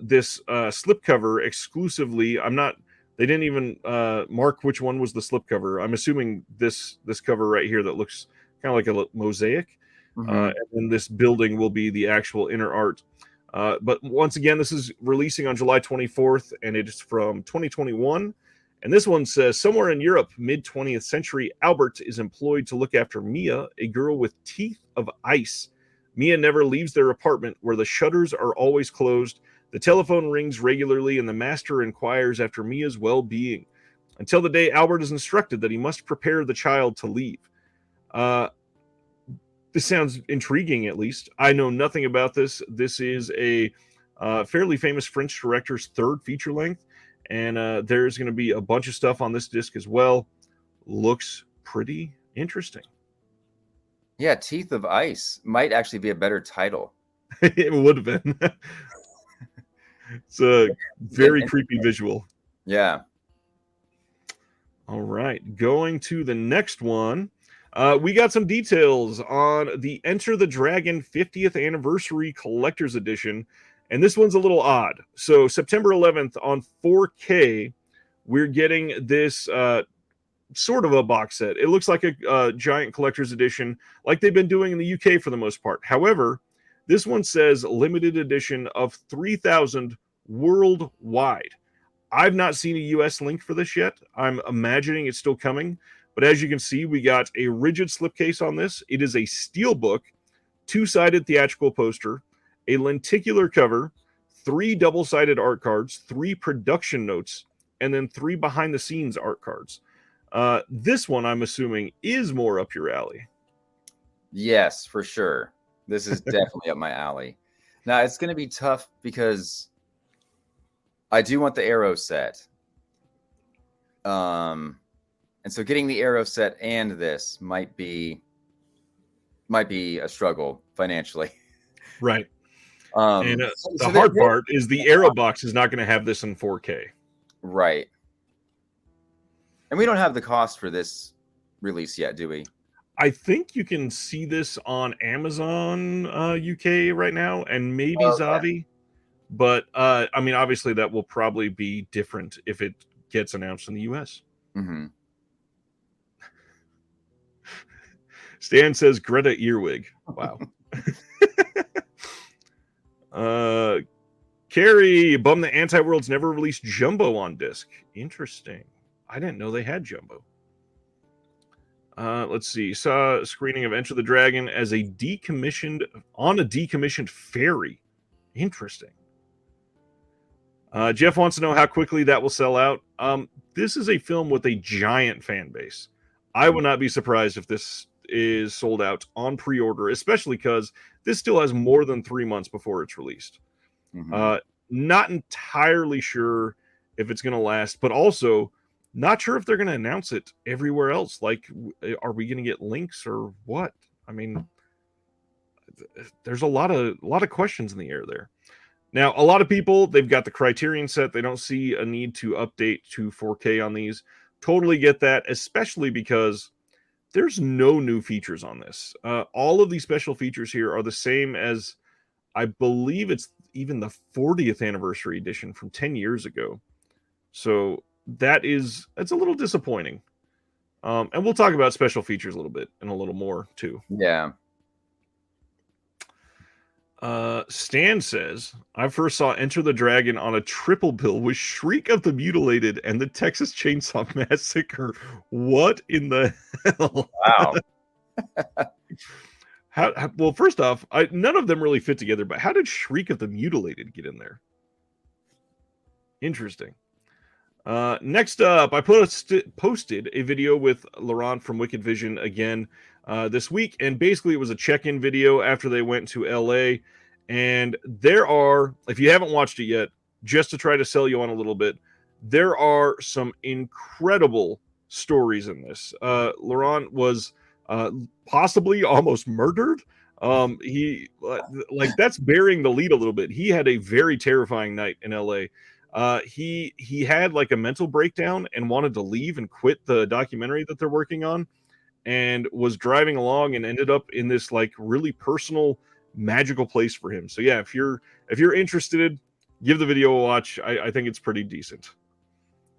this slipcover exclusively. They didn't even mark which one was the slipcover. I'm assuming this cover right here that looks kind of like a mosaic. And then this building will be the actual inner art. But once again, this is releasing on July 24th, and it is from 2021. And this one says, somewhere in Europe, mid-20th century, Albert is employed to look after Mia, a girl with teeth of ice. Mia never leaves their apartment, where the shutters are always closed. The telephone rings regularly, and the master inquires after Mia's well-being, until the day Albert is instructed that he must prepare the child to leave. This sounds intriguing, at least. I know nothing about this. This is a fairly famous French director's third feature length, and there's going to be a bunch of stuff on this disc as well. Looks pretty interesting. Yeah, Teeth of Ice might actually be a better title. It would have been. It's a very creepy visual. Yeah. All right, going to the next one. We got some details on the Enter the Dragon 50th Anniversary Collector's Edition, and this one's a little odd. So September 11th on 4K, we're getting this sort of a box set. It looks like a giant collector's edition like they've been doing in the UK for the most part. However, this one says limited edition of 3,000 worldwide. I've not seen a US link for this yet. I'm imagining it's still coming. But as you can see, we got a rigid slipcase on this. It is a steelbook, 2-sided theatrical poster, a lenticular cover, 3 double-sided art cards, 3 production notes, and then 3 behind-the-scenes art cards. This one, I'm assuming, is more up your alley. Yes, for sure. This is definitely up my alley. Now, it's going to be tough because I do want the Arrow set. And so getting the Arrow set and this might be a struggle financially. Right. And the hard part is the Arrow box is not going to have this in 4K. Right. And we don't have the cost for this release yet, do we? I think you can see this on Amazon UK right now, and maybe Zavi. But I mean, obviously, that will probably be different if it gets announced in the US. Mm-hmm. Stan says Greta earwig. Wow. Carrie, bummed the Anti-Worlds never released Jumbo on disc. Interesting. I didn't know they had Jumbo. Let's see. Saw a screening of Enter the Dragon as a decommissioned ferry. Interesting. Jeff wants to know how quickly that will sell out. This is a film with a giant fan base. I would not be surprised if this is sold out on pre-order, especially because this still has more than 3 months before it's released. Mm-hmm. Not entirely sure if it's going to last, but also not sure if they're going to announce it everywhere else. Like, are we going to get links or what? I mean, there's a lot of questions in the air there. Now, a lot of people, they've got the Criterion set. They don't see a need to update to 4K on these. Totally get that, especially because there's no new features on this. All of these special features here are the same as, I believe it's even the 40th anniversary edition from 10 years ago. So it's a little disappointing. And we'll talk about special features a little bit and a little more too. Yeah. Stan says, I first saw Enter the Dragon on a triple bill with Shriek of the Mutilated and the Texas Chainsaw Massacre. What in the hell? Wow. Well, first off, none of them really fit together, but how did Shriek of the Mutilated get in there? Interesting. Next up, I posted a video with Laurent from Wicked Vision again this week, and basically it was a check-in video after they went to LA. And there are, if you haven't watched it yet, just to try to sell you on a little bit, there are some incredible stories in this. Laurent was possibly almost murdered. He that's burying the lead a little bit. He had a very terrifying night in LA. He had like a mental breakdown and wanted to leave and quit the documentary that they're working on, and was driving along and ended up in this like really personal, magical place for him. So yeah, if you're interested, give the video a watch. I think it's pretty decent.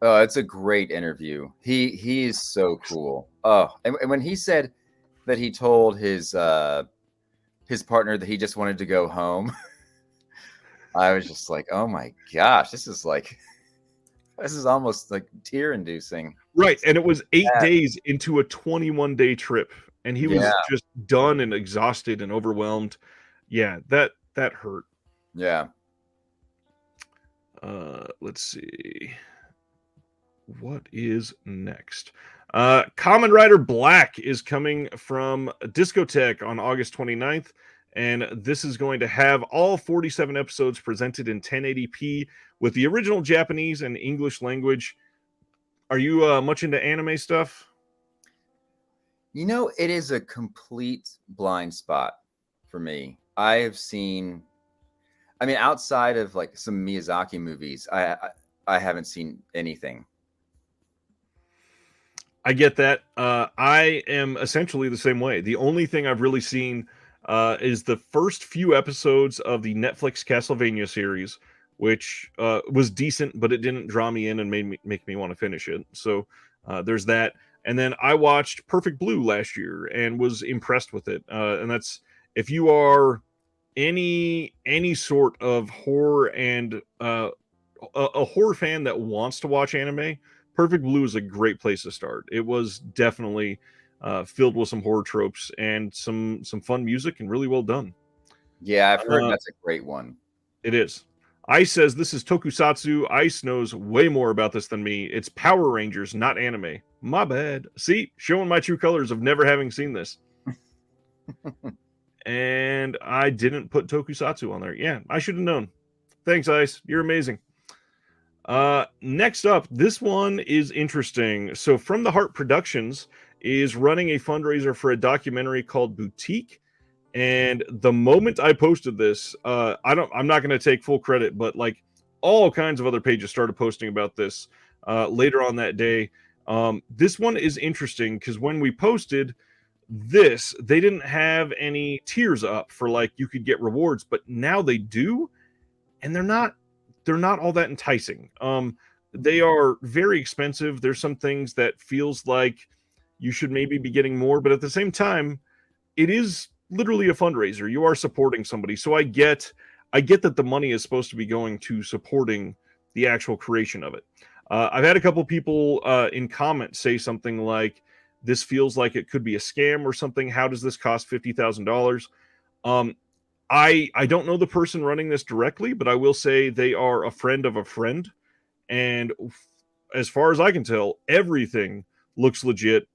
Oh, it's a great interview. He is so cool. Oh, and when he said that he told his partner that he just wanted to go home, I was just like, oh my gosh, this is almost like tear-inducing. Right, and it was 8 days into a 21-day trip, and he was just done and exhausted and overwhelmed. Yeah, that hurt. Yeah. Let's see. What is next? Kamen Rider Black is coming from Discotek on August 29th. And this is going to have all 47 episodes presented in 1080p with the original Japanese and English language. Are you much into anime stuff? You know, it is a complete blind spot for me. I have seen, I mean, outside of like some Miyazaki movies, I haven't seen anything. I get that. I am essentially the same way. The only thing I've really seen is the first few episodes of the Netflix Castlevania series, which was decent, but it didn't draw me in and make me want to finish it. So there's that. And then I watched Perfect Blue last year and was impressed with it. And that's, if you are any sort of horror and a horror fan that wants to watch anime, Perfect Blue is a great place to start. It was definitely filled with some horror tropes and some fun music and really well done. Yeah, I've heard that's a great one. It is. Ice says this is tokusatsu. Ice knows way more about this than me. It's Power Rangers, not anime. My bad. See, showing my true colors of never having seen this. And I didn't put tokusatsu on there. Yeah, I should have known. Thanks, Ice. You're amazing. Next up, this one is interesting. So From the Heart Productions is running a fundraiser for a documentary called Boutique. And the moment I posted this, I'm not going to take full credit, but like all kinds of other pages started posting about this later on that day. This one is interesting because when we posted this, they didn't have any tiers up for like you could get rewards, but now they do, and they're not all that enticing. They are very expensive. There's some things that feels like you should maybe be getting more, but at the same time, it is literally a fundraiser. You are supporting somebody. So I get that the money is supposed to be going to supporting the actual creation of it. I've had a couple people in comments say something like, this feels like it could be a scam or something. How does this cost $50,000? I don't know the person running this directly, but I will say they are a friend of a friend. And as far as I can tell, everything looks legit.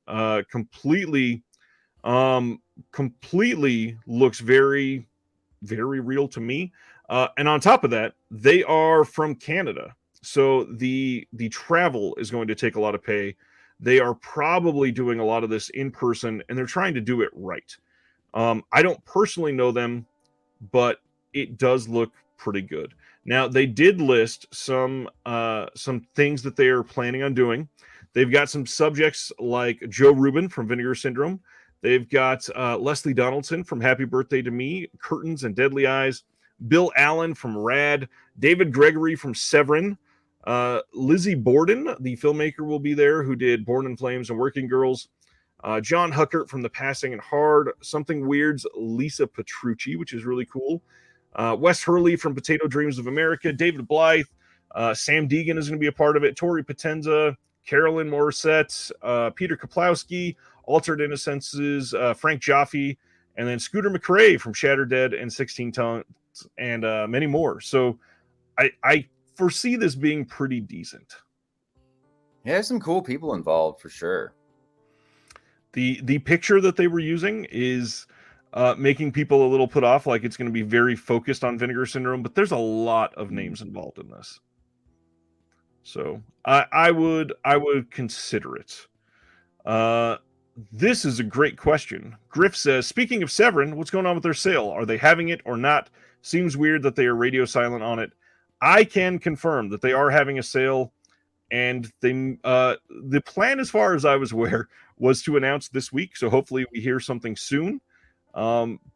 Completely looks very, very real to me. And on top of that, they are from Canada. So the travel is going to take a lot of pay. They are probably doing a lot of this in person, and they're trying to do it right. I don't personally know them, but it does look pretty good. Now, they did list some things that they are planning on doing. They've got some subjects like Joe Rubin from Vinegar Syndrome. They've got Leslie Donaldson from Happy Birthday to Me, Curtains and Deadly Eyes, Bill Allen from Rad, David Gregory from Severin, Lizzie Borden, the filmmaker, will be there, who did Born in Flames and Working Girls, John Huckert from The Passing and Hard, Something Weird's Lisa Petrucci, which is really cool, Wes Hurley from Potato Dreams of America, David Blythe, Sam Deegan is going to be a part of it, Tori Potenza, Carolyn Morissette, Peter Kaplowski, Altered Innocences, Frank Jaffe, and then Scooter McRae from Shattered Dead and 16 Tongues, and many more. So I foresee this being pretty decent. Yeah, there's some cool people involved for sure. The picture that they were using is making people a little put off, like it's going to be very focused on Vinegar Syndrome, but there's a lot of names involved in this. So I would consider it. This is a great question. Griff says, speaking of Severin, what's going on with their sale? Are they having it or not? Seems weird that they are radio silent on it. I can confirm that they are having a sale, and the plan, as far as I was aware, was to announce this week. So hopefully we hear something soon.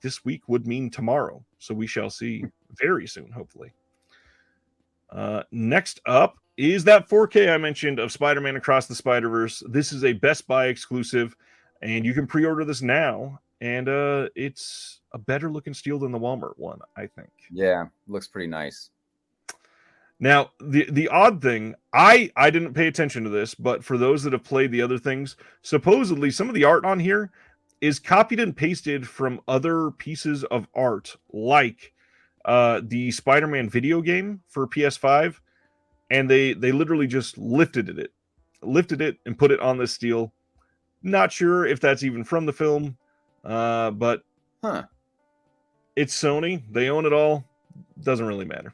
This week would mean tomorrow. So we shall see very soon, hopefully. Next up is that 4K I mentioned of Spider-Man Across the Spider-Verse. This is a Best Buy exclusive, and you can pre-order this now. And it's a better looking steel than the Walmart one, I think. Yeah, looks pretty nice. Now, the odd thing, I didn't pay attention to this, but for those that have played the other things, supposedly some of the art on here is copied and pasted from other pieces of art, like the Spider-Man video game for PS5, and they literally just lifted it and put it on this steel. Not sure if that's even from the film, but it's Sony. They own it all. Doesn't really matter.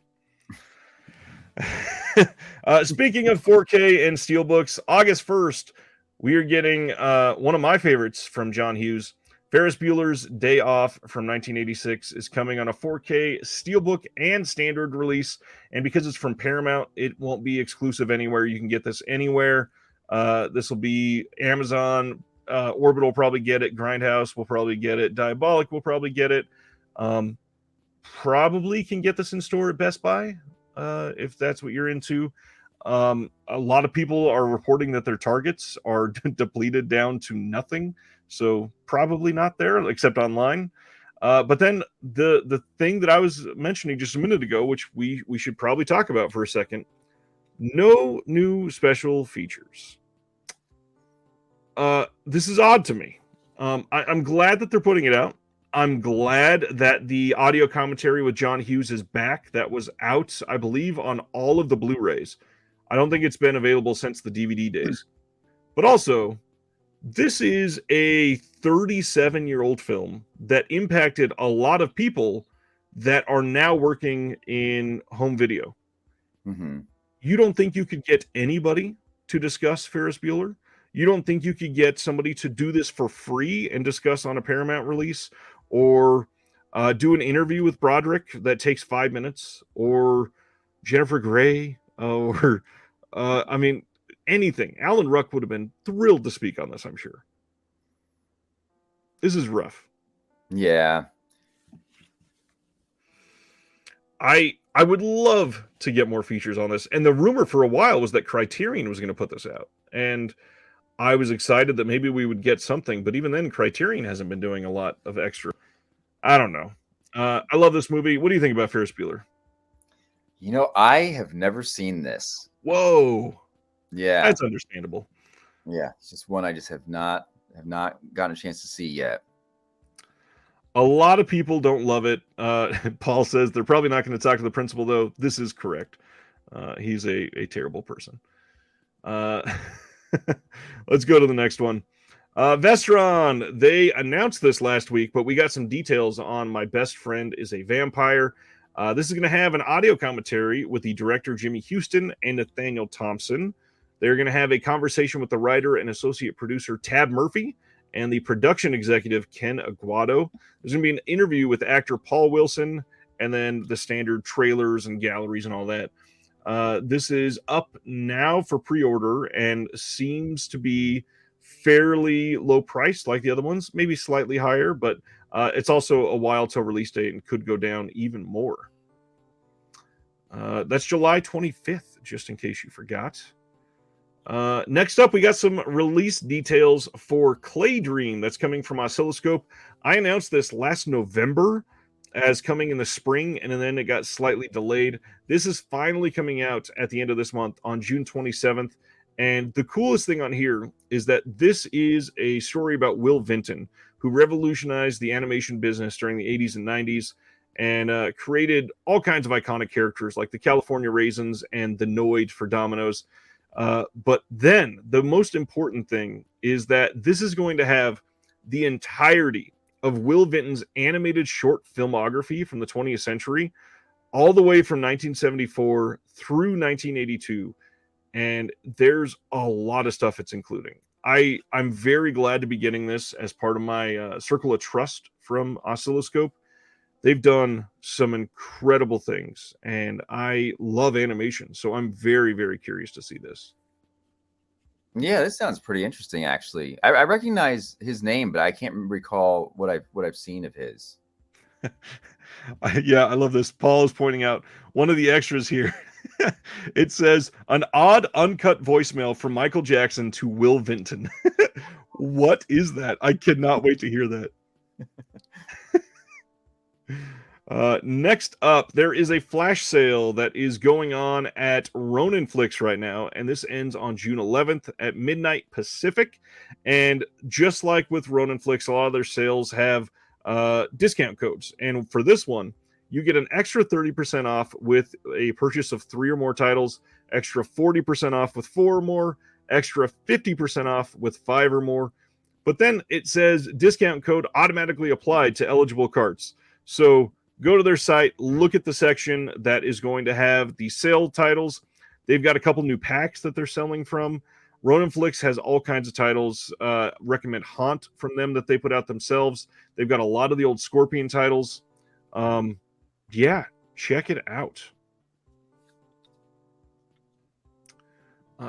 Speaking of 4K and steelbooks, August 1st, we are getting one of my favorites from John Hughes. Ferris Bueller's Day Off from 1986 is coming on a 4K steelbook and standard release. And because it's from Paramount, it won't be exclusive anywhere. You can get this anywhere. This will be Amazon. Orbital will probably get it. Grindhouse will probably get it. Diabolic will probably get it. Probably can get this in store at Best Buy if that's what you're into. A lot of people are reporting that their targets are depleted down to nothing. So probably not there, except online. But then the thing that I was mentioning just a minute ago, which we should probably talk about for a second, no new special features. This is odd to me. I'm glad that they're putting it out. I'm glad that the audio commentary with John Hughes is back. That was out, I believe, on all of the Blu-rays. I don't think it's been available since the DVD days. But also, this is a 37-year-old film that impacted a lot of people that are now working in home video. Mm-hmm. You don't think you could get anybody to discuss Ferris Bueller? You don't think you could get somebody to do this for free and discuss on a Paramount release, or do an interview with Broderick that takes 5 minutes, or Jennifer Grey, or I mean, anything? Alan Ruck would have been thrilled to speak on this, I'm sure. This is rough. Yeah. I would love to get more features on this. And the rumor for a while was that Criterion was going to put this out. And I was excited that maybe we would get something. But even then, Criterion hasn't been doing a lot of extra. I don't know. I love this movie. What do you think about Ferris Bueller? You know, I have never seen this. Whoa. Yeah. That's understandable. Yeah. It's just one I just have not gotten a chance to see yet. A lot of people don't love it. Paul says they're probably not going to talk to the principal, though. This is correct. He's a terrible person. Let's go to the next one. Vestron, they announced this last week, but we got some details on My Best Friend is a Vampire. This is going to have an audio commentary with the director Jimmy Houston and Nathaniel Thompson. They're going to have a conversation with the writer and associate producer Tab Murphy and the production executive Ken Aguado. There's going to be an interview with actor Paul Wilson, and then the standard trailers and galleries and all that. This is up now for pre-order and seems to be fairly low priced like the other ones, maybe slightly higher, but it's also a while till release date and could go down even more. That's July 25th, just in case you forgot. Next up, we got some release details for Clay Dream that's coming from Oscilloscope. I announced this last November as coming in the spring, and then it got slightly delayed. This is finally coming out at the end of this month on June 27th. And the coolest thing on here is that this is a story about Will Vinton, who revolutionized the animation business during the 80s and 90s and created all kinds of iconic characters like the California Raisins and the Noid for Domino's. But then the most important thing is that this is going to have the entirety of Will Vinton's animated short filmography from the 20th century, all the way from 1974 through 1982. And there's a lot of stuff it's including. I'm very glad to be getting this as part of my Circle of Trust from Oscilloscope. They've done some incredible things, and I love animation, so I'm very, very curious to see this. Yeah, this sounds pretty interesting, actually. I recognize his name, but I can't recall what I've seen of his. Yeah, I love this. Paul is pointing out one of the extras here. It says an odd uncut voicemail from Michael Jackson to Will Vinton. What is that? I cannot wait to hear that. Next up, there is a flash sale that is going on at Ronin Flix right now, and this ends on June 11th at midnight Pacific. And just like with Ronin Flix, a lot of their sales have discount codes. And for this one, you get an extra 30% off with a purchase of 3 or more titles, extra 40% off with 4 or more, extra 50% off with 5 or more. But then it says discount code automatically applied to eligible carts. So go to their site, look at the section that is going to have the sale titles. They've got a couple new packs that they're selling from. Ronin Flix has all kinds of titles. Recommend Haunt from them that they put out themselves. They've got a lot of the old Scorpion titles. Yeah, check it out.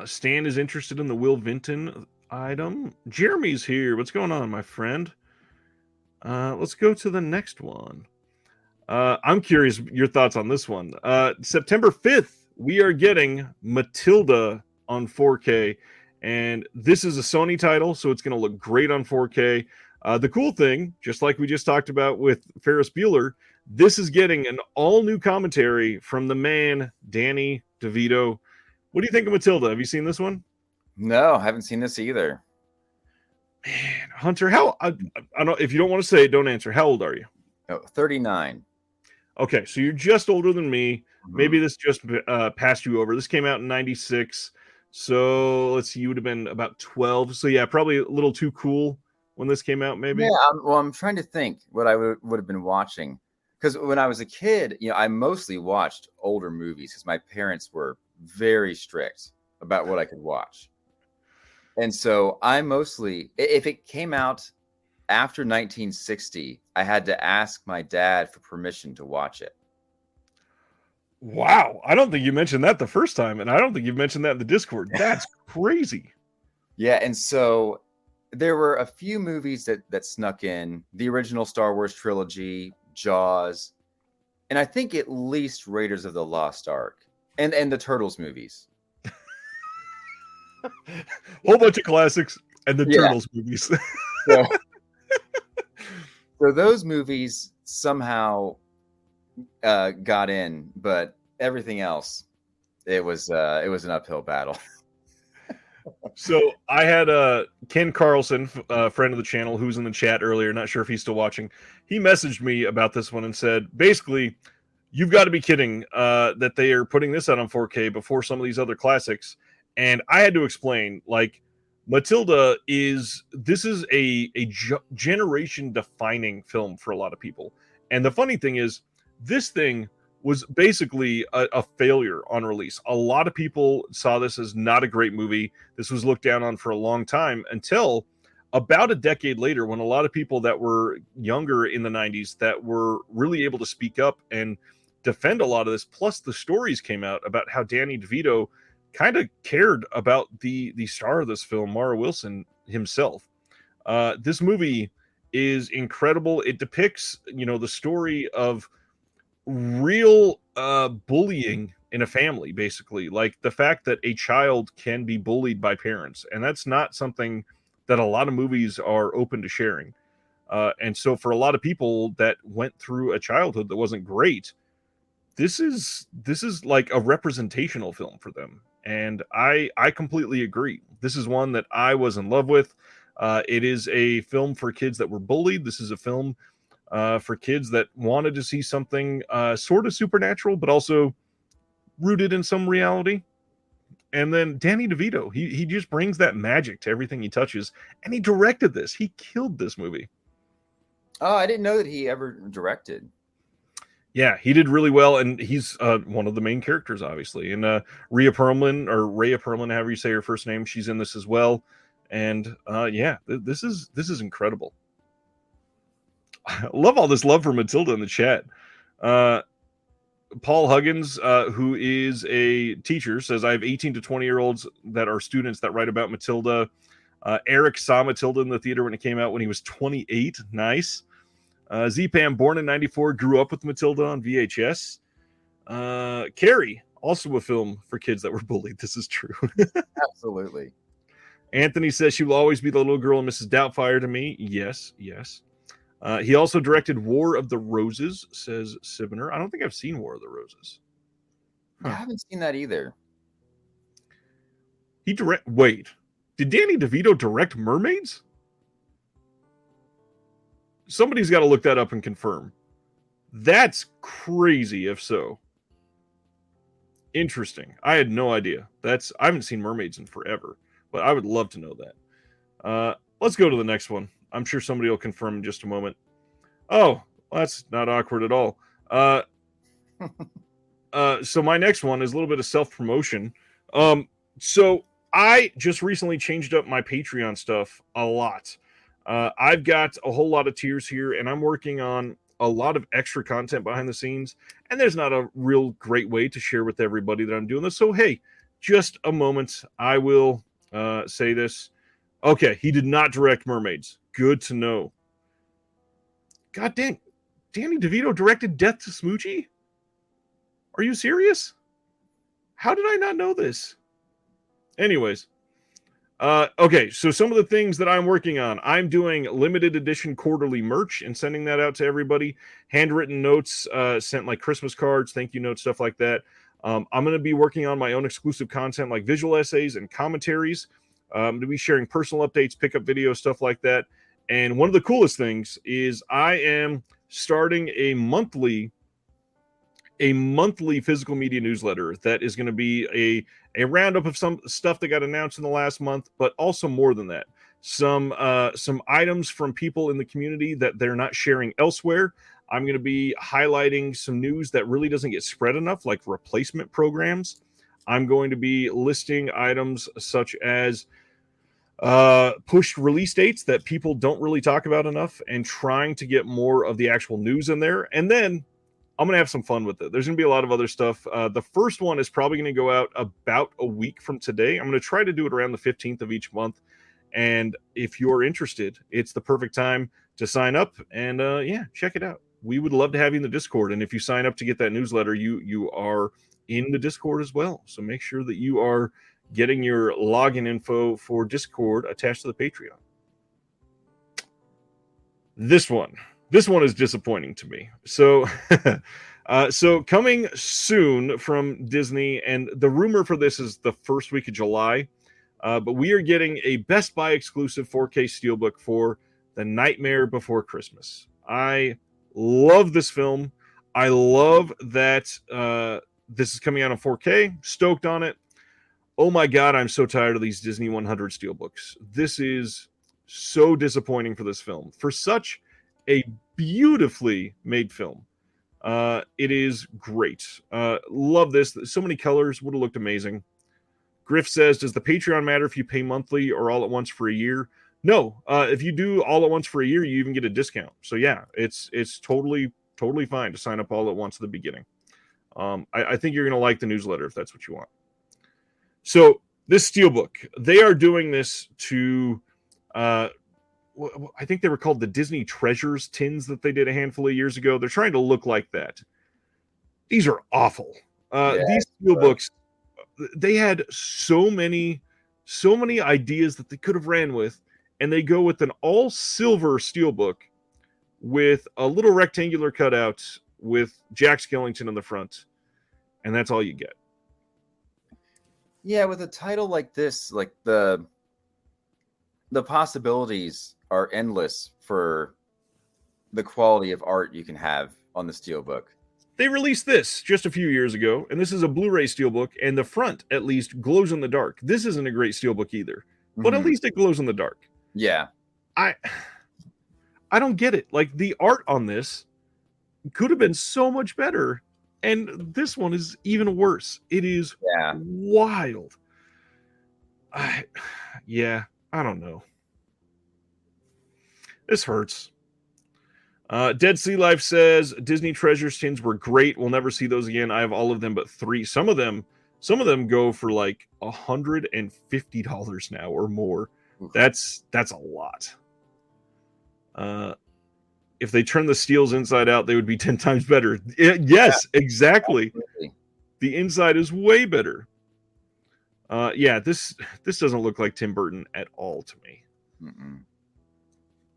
Stan is interested in the Will Vinton item. Jeremy's here. What's going on, my friend? Let's go to the next one. I'm curious your thoughts on this one. September 5th, we are getting Matilda on 4K, and this is a Sony title, so it's going to look great on 4K. The cool thing, just like we just talked about with Ferris Bueller, this is getting an all-new commentary from the man, Danny DeVito. What do you think of Matilda? Have you seen this one? No, I haven't seen this either. Man, Hunter, I don't, if you don't want to say it, don't answer. How old are you? Oh, 39. Okay, so you're just older than me. Mhm. Maybe this just passed you over. This came out in 96. So let's see, you would have been about 12. So yeah, probably a little too cool when this came out, Yeah, maybe. I'm trying to think what I would have been watching. Because when I was a kid, I mostly watched older movies because my parents were very strict about what I could watch. And so I mostly, if it came out after 1960, I had to ask my dad for permission to watch it. Wow. I don't think you mentioned that the first time, and I don't think you've mentioned that in the Discord. That's crazy. Yeah, and so there were a few movies that snuck in, the original Star Wars trilogy, Jaws, and I think at least Raiders of the Lost Ark, and the Turtles movies. Whole bunch of classics and the Yeah. Turtles movies. So, so those movies somehow got in, but everything else, it was an uphill battle. So I had Ken Carlson, friend of the channel, who's in the chat earlier. Not sure if he's still watching. He messaged me about this one and said, basically, you've got to be kidding that they are putting this out on 4K before some of these other classics. And I had to explain, like, Matilda is a generation defining film for a lot of people. And the funny thing is, this thing was basically a failure on release. A lot of people saw this as not a great movie. This was looked down on for a long time until about a decade later, when a lot of people that were younger in the 90s that were really able to speak up and defend a lot of this. Plus, the stories came out about how Danny DeVito kind of cared about the star of this film, Mara Wilson himself. This movie is incredible. It depicts, the story of real bullying in a family, basically, like the fact that a child can be bullied by parents, and that's not something that a lot of movies are open to sharing. And so, for a lot of people that went through a childhood that wasn't great, this is like a representational film for them, and I completely agree. This is one that I was in love with. It is a film for kids that were bullied. This is a film for kids that wanted to see something sort of supernatural, but also rooted in some reality. And then Danny DeVito, he just brings that magic to everything he touches, and he directed this. He killed this movie. Oh, I didn't know that he ever directed. Yeah, he did really well, and he's one of the main characters, obviously. And Rhea Perlman, or Rhea Perlman, however you say her first name, she's in this as well. And this is incredible. I love all this love for Matilda in the chat. Paul Huggins, who is a teacher, says, I have 18 to 20-year-olds that are students that write about Matilda. Eric saw Matilda in the theater when it came out when he was 28. Nice. Z-Pam, born in 94, grew up with Matilda on VHS. Carrie, also a film for kids that were bullied. This is true. Absolutely. Anthony says she will always be the little girl in Mrs. Doubtfire to me. Yes, yes. He also directed War of the Roses, says Sibner. I don't think I've seen War of the Roses. I haven't seen that either. Wait, did Danny DeVito direct Mermaids? Somebody's got to look that up and confirm. That's crazy if so. Interesting. I had no idea. I haven't seen Mermaids in forever, but I would love to know that. Let's go to the next one. I'm sure somebody will confirm in just a moment. Oh, well, that's not awkward at all. So my next one is a little bit of self-promotion. So I just recently changed up my Patreon stuff a lot. I've got a whole lot of tiers here, and I'm working on a lot of extra content behind the scenes, and there's not a real great way to share with everybody that I'm doing this. So, hey, just a moment. I will say this. Okay, he did not direct Mermaids. Good to know. God dang. Danny DeVito directed Death to Smoochie? Are you serious? How did I not know this? Anyways. Okay, so some of the things that I'm working on. I'm doing limited edition quarterly merch and sending that out to everybody. Handwritten notes, sent like Christmas cards, thank you notes, stuff like that. I'm going to be working on my own exclusive content like visual essays and commentaries. To be sharing personal updates, pickup videos, stuff like that. And one of the coolest things is I am starting a monthly physical media newsletter that is going to be a roundup of some stuff that got announced in the last month, but also more than that. Some items from people in the community that they're not sharing elsewhere. I'm going to be highlighting some news that really doesn't get spread enough, like replacement programs. I'm going to be listing items such as pushed release dates that people don't really talk about enough, and trying to get more of the actual news in there. And then I'm going to have some fun with it. There's going to be a lot of other stuff. The first one is probably going to go out about a week from today. I'm going to try to do it around the 15th of each month. And if you're interested, it's the perfect time to sign up and check it out. We would love to have you in the Discord. And if you sign up to get that newsletter, you are in the Discord as well. So make sure that you are getting your login info for Discord attached to the Patreon. This one is disappointing to me. So so coming soon from Disney, and the rumor for this is the first week of July, but we are getting a Best Buy exclusive 4K Steelbook for The Nightmare Before Christmas. I love this film. I love that this is coming out in 4K. Stoked on it. Oh my God, I'm so tired of these Disney 100 Steelbooks. This is so disappointing for this film. For such a beautifully made film. It is great. Love this. So many colors. Would have looked amazing. Griff says, does the Patreon matter if you pay monthly or all at once for a year? No. If you do all at once for a year, you even get a discount. So yeah, it's totally fine to sign up all at once at the beginning. I think you're going to like the newsletter if that's what you want. So this Steelbook, they are doing this to, I think they were called the Disney Treasures tins that they did a handful of years ago. They're trying to look like that. These are awful. These Steelbooks, they had so many ideas that they could have ran with, and they go with an all silver Steelbook with a little rectangular cutout with Jack Skellington in the front, and that's all you get. Yeah, with a title like this, like the possibilities are endless for the quality of art you can have on the Steelbook. They released this just a few years ago, and this is a Blu-ray Steelbook, and the front, at least, glows in the dark. This isn't a great Steelbook either, but at least it glows in the dark. Yeah. I don't get it. Like, the art on this could have been so much better, and this one is even worse. It is wild. I don't know. This hurts. Dead Sea Life says Disney Treasures tins were great. We'll never see those again. I have all of them but 3. Some of them go for like $150 now or more. That's a lot. If they turn the steels inside out, they would be 10 times better. Yes, exactly. Absolutely. The inside is way better. This doesn't look like Tim Burton at all to me. Mm-mm.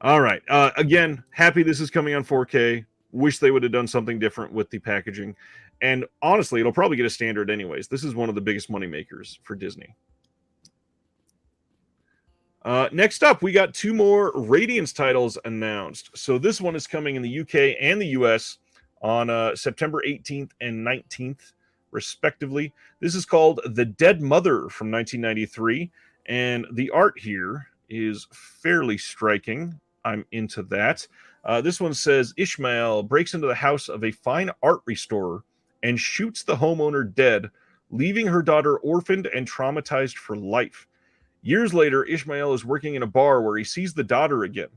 All right. Again, happy this is coming on 4K. Wish they would have done something different with the packaging. And honestly, it'll probably get a standard anyways. This is one of the biggest money makers for Disney. Next up, we got 2 more Radiance titles announced. So this one is coming in the UK and the US on September 18th and 19th, respectively. This is called The Dead Mother from 1993, and the art here is fairly striking. I'm into that. This one says, Ishmael breaks into the house of a fine art restorer and shoots the homeowner dead, leaving her daughter orphaned and traumatized for life. Years later, Ishmael is working in a bar where he sees the daughter again.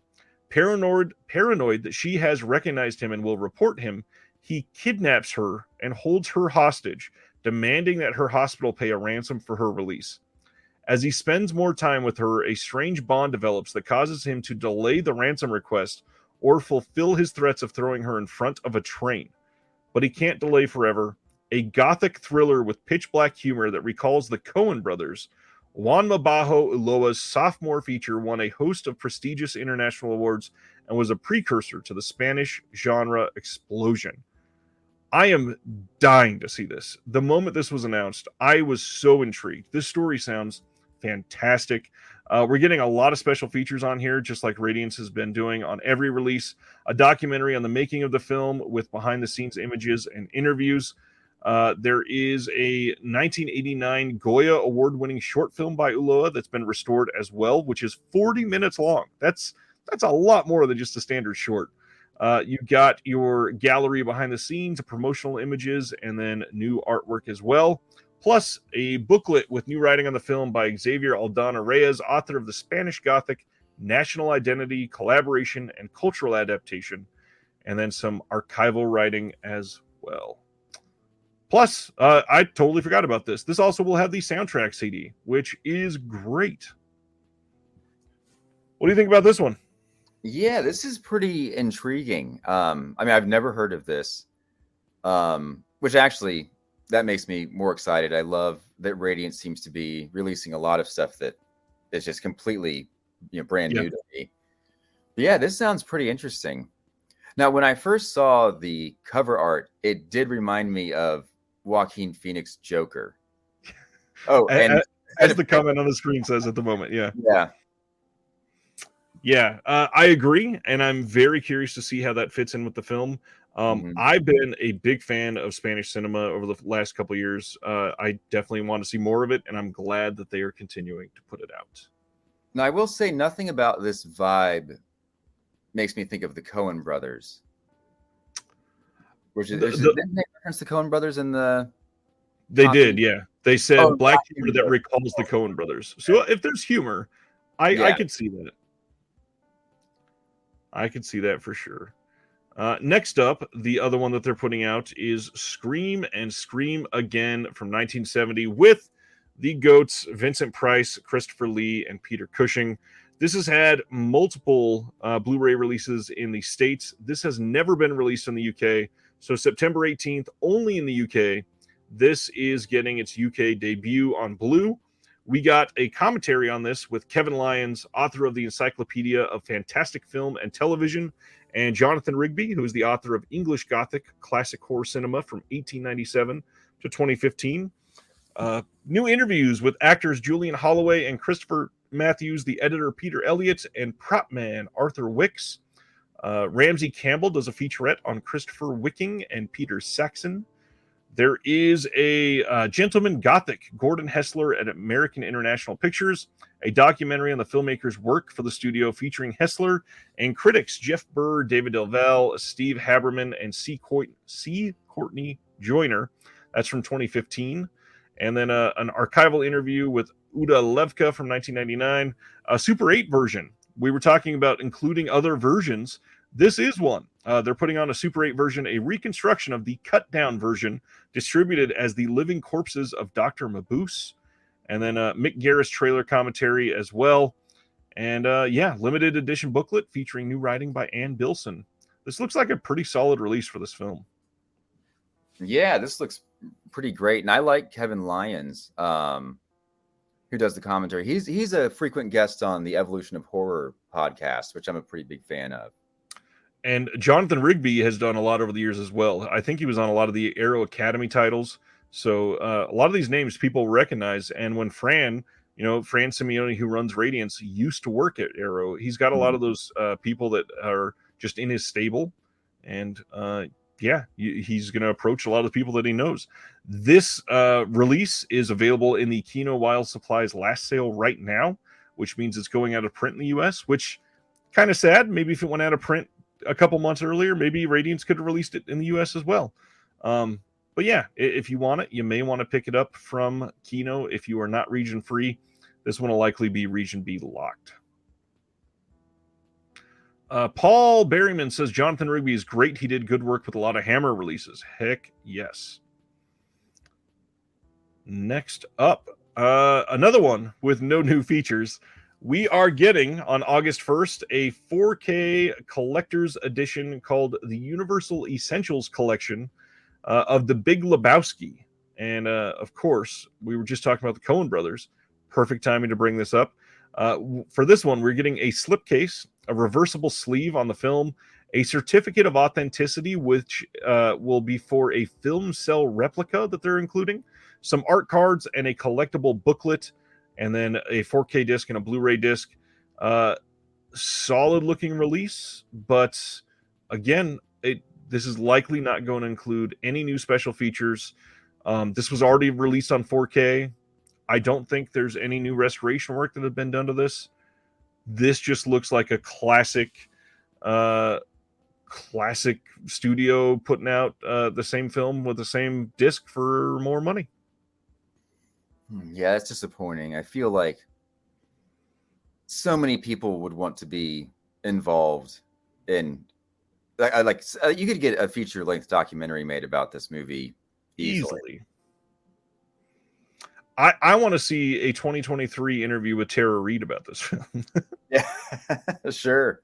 Paranoid that she has recognized him and will report him, he kidnaps her and holds her hostage, demanding that her hospital pay a ransom for her release. As he spends more time with her, a strange bond develops that causes him to delay the ransom request or fulfill his threats of throwing her in front of a train. But he can't delay forever. A gothic thriller with pitch black humor that recalls the Coen brothers, Juan Mabajo Ulloa's sophomore feature won a host of prestigious international awards and was a precursor to the Spanish genre explosion. I am dying to see this. The moment this was announced, I was so intrigued. This story sounds fantastic. We're getting a lot of special features on here, just like Radiance has been doing on every release. A documentary on the making of the film with behind-the-scenes images and interviews. There is a 1989 Goya award-winning short film by Ulloa that's been restored as well, which is 40 minutes long. That's a lot more than just a standard short. You got your gallery behind the scenes, promotional images, and then new artwork as well. Plus a booklet with new writing on the film by Xavier Aldana Reyes, author of the Spanish Gothic, National Identity, Collaboration, and Cultural Adaptation, and then some archival writing as well. Plus, I totally forgot about this. This also will have the soundtrack CD, which is great. What do you think about this one? Yeah, this is pretty intriguing. I mean, I've never heard of this, which actually, that makes me more excited. I love that Radiant seems to be releasing a lot of stuff that is just completely, brand new to me. But yeah, this sounds pretty interesting. Now, when I first saw the cover art, it did remind me of Joaquin Phoenix Joker. Oh, and as the comment on the screen says at the moment, yeah. I agree, and I'm very curious to see how that fits in with the film. I've been a big fan of Spanish cinema over the last couple of years. I definitely want to see more of it, and I'm glad that they are continuing to put it out. Now, I will say nothing about this vibe makes me think of the Coen brothers. Which is didn't they reference the Coen brothers in the? They did, yeah. They said black humor that recalls the Coen brothers. So if there's humor, I could see that. I could see that for sure. Next up, the other one that they're putting out is Scream and Scream Again from 1970 with the GOATs, Vincent Price, Christopher Lee, and Peter Cushing. This has had multiple Blu-ray releases in the States. This has never been released in the UK. So September 18th, only in the UK. This is getting its UK debut on Blue. We got a commentary on this with Kevin Lyons, author of the Encyclopedia of Fantastic Film and Television, and Jonathan Rigby, who is the author of English Gothic Classic Horror Cinema from 1897 to 2015. New interviews with actors Julian Holloway and Christopher Matthews, the editor Peter Elliott, and prop man Arthur Wicks. Ramsey Campbell does a featurette on Christopher Wicking and Peter Saxon. There is a Gentleman Gothic, Gordon Hessler at American International Pictures, a documentary on the filmmaker's work for the studio featuring Hessler and critics Jeff Burr, David Delval, Steve Haberman, and C. Courtney Joyner. That's from 2015. And then an archival interview with Uda Levka from 1999, a Super 8 version. We were talking about including other versions. This is one. They're putting on a Super 8 version, a reconstruction of the cut-down version, distributed as the living corpses of Dr. Mabuse. And then Mick Garris trailer commentary as well. And limited edition booklet featuring new writing by Ann Bilson. This looks like a pretty solid release for this film. Yeah, this looks pretty great. And I like Kevin Lyons, who does the commentary. He's a frequent guest on the Evolution of Horror podcast, which I'm a pretty big fan of. And Jonathan Rigby has done a lot over the years as well. I think he was on a lot of the Arrow Academy titles. So a lot of these names people recognize. And when Fran Simeone, who runs Radiance, used to work at Arrow, he's got a lot of those people that are just in his stable. And he's going to approach a lot of the people that he knows. This release is available in the Kino Wild Supplies last sale right now, which means it's going out of print in the US, which kind of sad. Maybe if it went out of print a couple months earlier, maybe Radiance could have released it in the US as well. But yeah, if you want it, you may want to pick it up from Kino. If you are not region free, this one will likely be region B locked. Paul Berryman says Jonathan Rigby is great. He did good work with a lot of Hammer releases. Heck yes. Next up, another one with no new features. We are getting on August 1st a 4K collector's edition called the Universal Essentials Collection of The Big Lebowski. And of course, we were just talking about the Coen brothers. Perfect timing to bring this up. For this one, we're getting a slipcase, a reversible sleeve on the film, a certificate of authenticity, which will be for a film cell replica that they're including, some art cards, and a collectible booklet. and then a 4K disc and a Blu-ray disc. Solid looking release, but again, this is likely not going to include any new special features. This was already released on 4K. I don't think there's any new restoration work that has been done to this. This just looks like a classic studio putting out the same film with the same disc for more money. Yeah, that's disappointing. I feel like so many people would want to be involved in you could get a feature-length documentary made about this movie easily. I want to see a 2023 interview with Tara Reid about this film. Yeah, sure.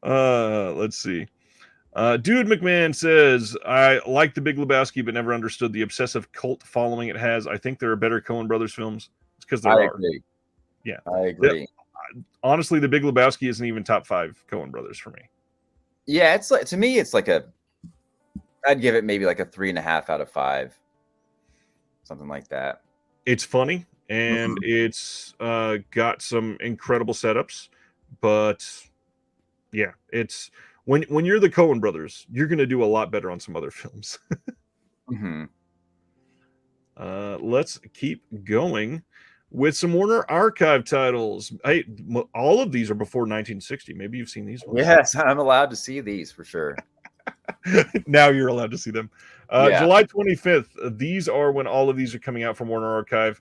Let's see. Dude McMahon says, I like The Big Lebowski, but never understood the obsessive cult following it has. I think there are better Coen Brothers films. It's because there are. Agree. Yeah, I agree. Honestly, The Big Lebowski isn't even top 5 Coen Brothers for me. Yeah, it's like, to me, it's like I'd give it maybe like a 3.5 out of 5. Something like that. It's funny, and it's got some incredible setups, but yeah, it's when you're the Coen Brothers, you're going to do a lot better on some other films. Let's keep going with some Warner Archive titles. Hey, all of these are before 1960. Maybe you've seen these ones. Yes, I'm allowed to see these for sure. Now you're allowed to see them. July 25th. These are when all of these are coming out from Warner Archive.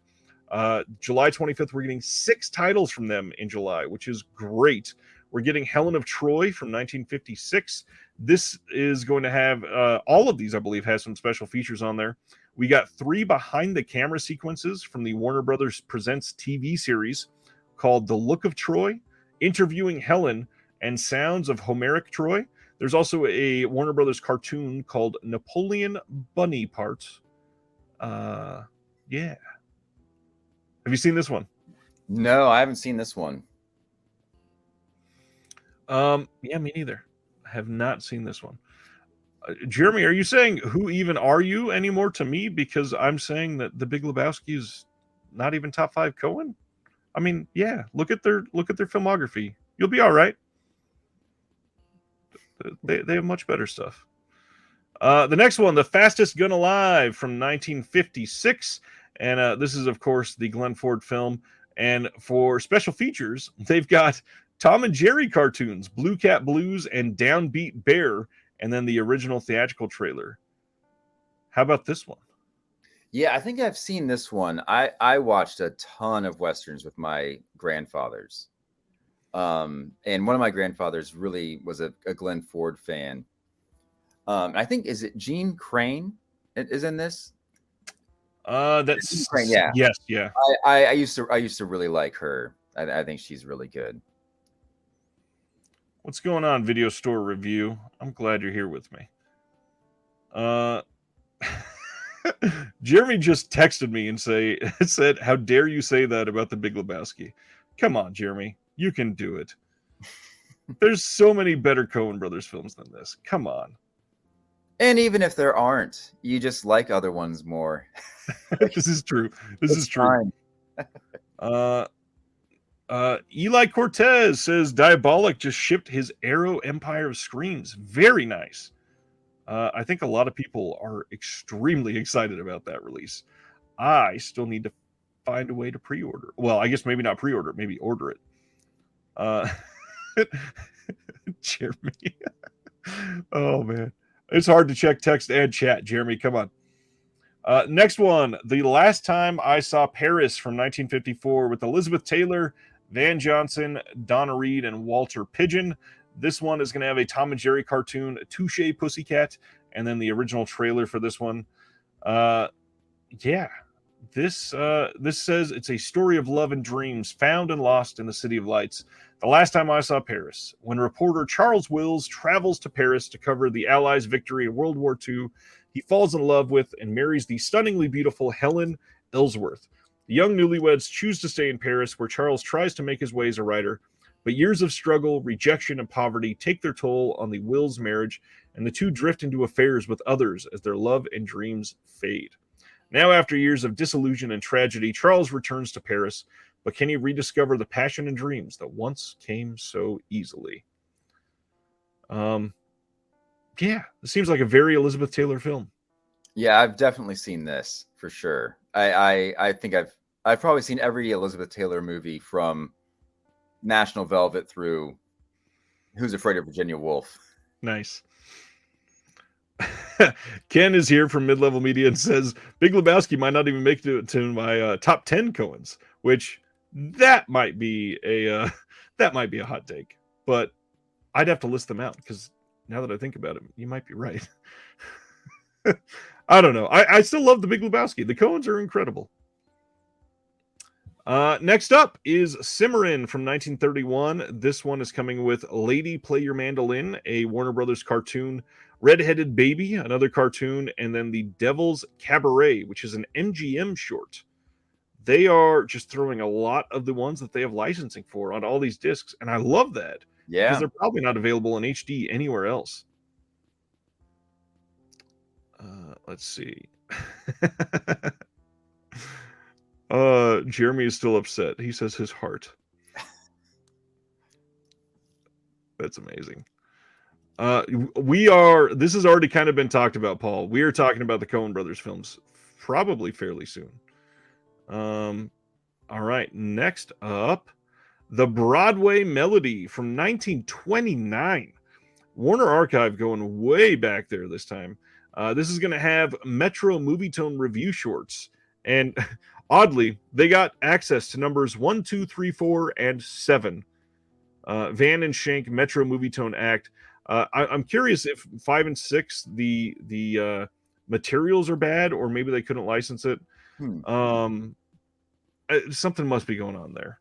July 25th, we're getting 6 titles from them in July, which is great. We're getting Helen of Troy from 1956. This is going to have all of these, I believe, has some special features on there. We got 3 behind-the-camera sequences from the Warner Brothers Presents TV series called The Look of Troy, Interviewing Helen, and Sounds of Homeric Troy. There's also a Warner Brothers cartoon called Napoleon Bonaparte. Yeah. Have you seen this one? No, I haven't seen this one. Yeah, me neither. I have not seen this one. Jeremy, are you saying who even are you anymore to me? Because I'm saying that The Big Lebowski is not even top 5 Coen. I mean, yeah, look at their filmography. You'll be all right. They have much better stuff. The next one, The Fastest Gun Alive from 1956. And this is, of course, the Glenn Ford film. And for special features, they've got Tom and Jerry cartoons, Blue Cat Blues, and Downbeat Bear, and then the original theatrical trailer. How about this one? Yeah, I think I've seen this one. I watched a ton of Westerns with my grandfathers. And one of my grandfathers really was a Glenn Ford fan. I think, is it Jean Crane is in this? That's Jean Crane, yeah. Yes, yeah. I used to really like her. I think she's really good. What's going on, Video Store Review? I'm glad you're here with me. Jeremy just texted me and said, "How dare you say that about The Big Lebowski?" Come on, Jeremy, you can do it. There's so many better Coen Brothers films than this. Come on. And even if there aren't, you just like other ones more. This is true. This is true. Eli Cortez says Diabolic just shipped his Arrow Empire of Screams. Very nice. I think a lot of people are extremely excited about that release. I still need to find a way to pre-order. Well, I guess maybe not pre-order, maybe order it. Jeremy. Oh, man. It's hard to check text and chat, Jeremy. Come on. Next one. The Last Time I Saw Paris from 1954 with Elizabeth Taylor, Van Johnson, Donna Reed, and Walter Pidgeon. This one is going to have a Tom and Jerry cartoon, Touche Pussycat, and then the original trailer for this one. Yeah. This says it's a story of love and dreams found and lost in the City of Lights. The Last Time I Saw Paris, when reporter Charles Wills travels to Paris to cover the Allies' victory in World War II, he falls in love with and marries the stunningly beautiful Helen Ellsworth. The young newlyweds choose to stay in Paris, where Charles tries to make his way as a writer, but years of struggle, rejection, and poverty take their toll on the Wills marriage, and the two drift into affairs with others as their love and dreams fade. Now, after years of disillusion and tragedy, Charles returns to Paris, but can he rediscover the passion and dreams that once came so easily? Yeah, it seems like a very Elizabeth Taylor film. Yeah, I've definitely seen this for sure. I think I've probably seen every Elizabeth Taylor movie from National Velvet through Who's Afraid of Virginia Woolf. Nice. Ken is here from Mid-Level Media and says Big Lebowski might not even make it to my top 10 Coens, which that might be a hot take, but I'd have to list them out because now that I think about it, you might be right. I don't know. I still love the Big Lebowski. The Coens are incredible. Next up is Cimarron from 1931. This one is coming with Lady Play Your Mandolin, a Warner Brothers cartoon, Red-Headed Baby, another cartoon, and then The Devil's Cabaret, which is an MGM short. They are just throwing a lot of the ones that they have licensing for on all these discs, and I love that. Yeah. Because they're probably not available in HD anywhere else. Let's see. Jeremy is still upset. He says his heart. That's amazing. This has already kind of been talked about, Paul. We are talking about the Coen Brothers films probably fairly soon. All right, next up, The Broadway Melody from 1929. Warner Archive going way back there this time. This is going to have Metro Movietone review shorts. And oddly, they got access to numbers 1, 2, 3, 4, and 7. Van and Schenck Metro Movietone Act. I'm curious if 5 and 6, the materials are bad, or maybe they couldn't license it. Something must be going on there.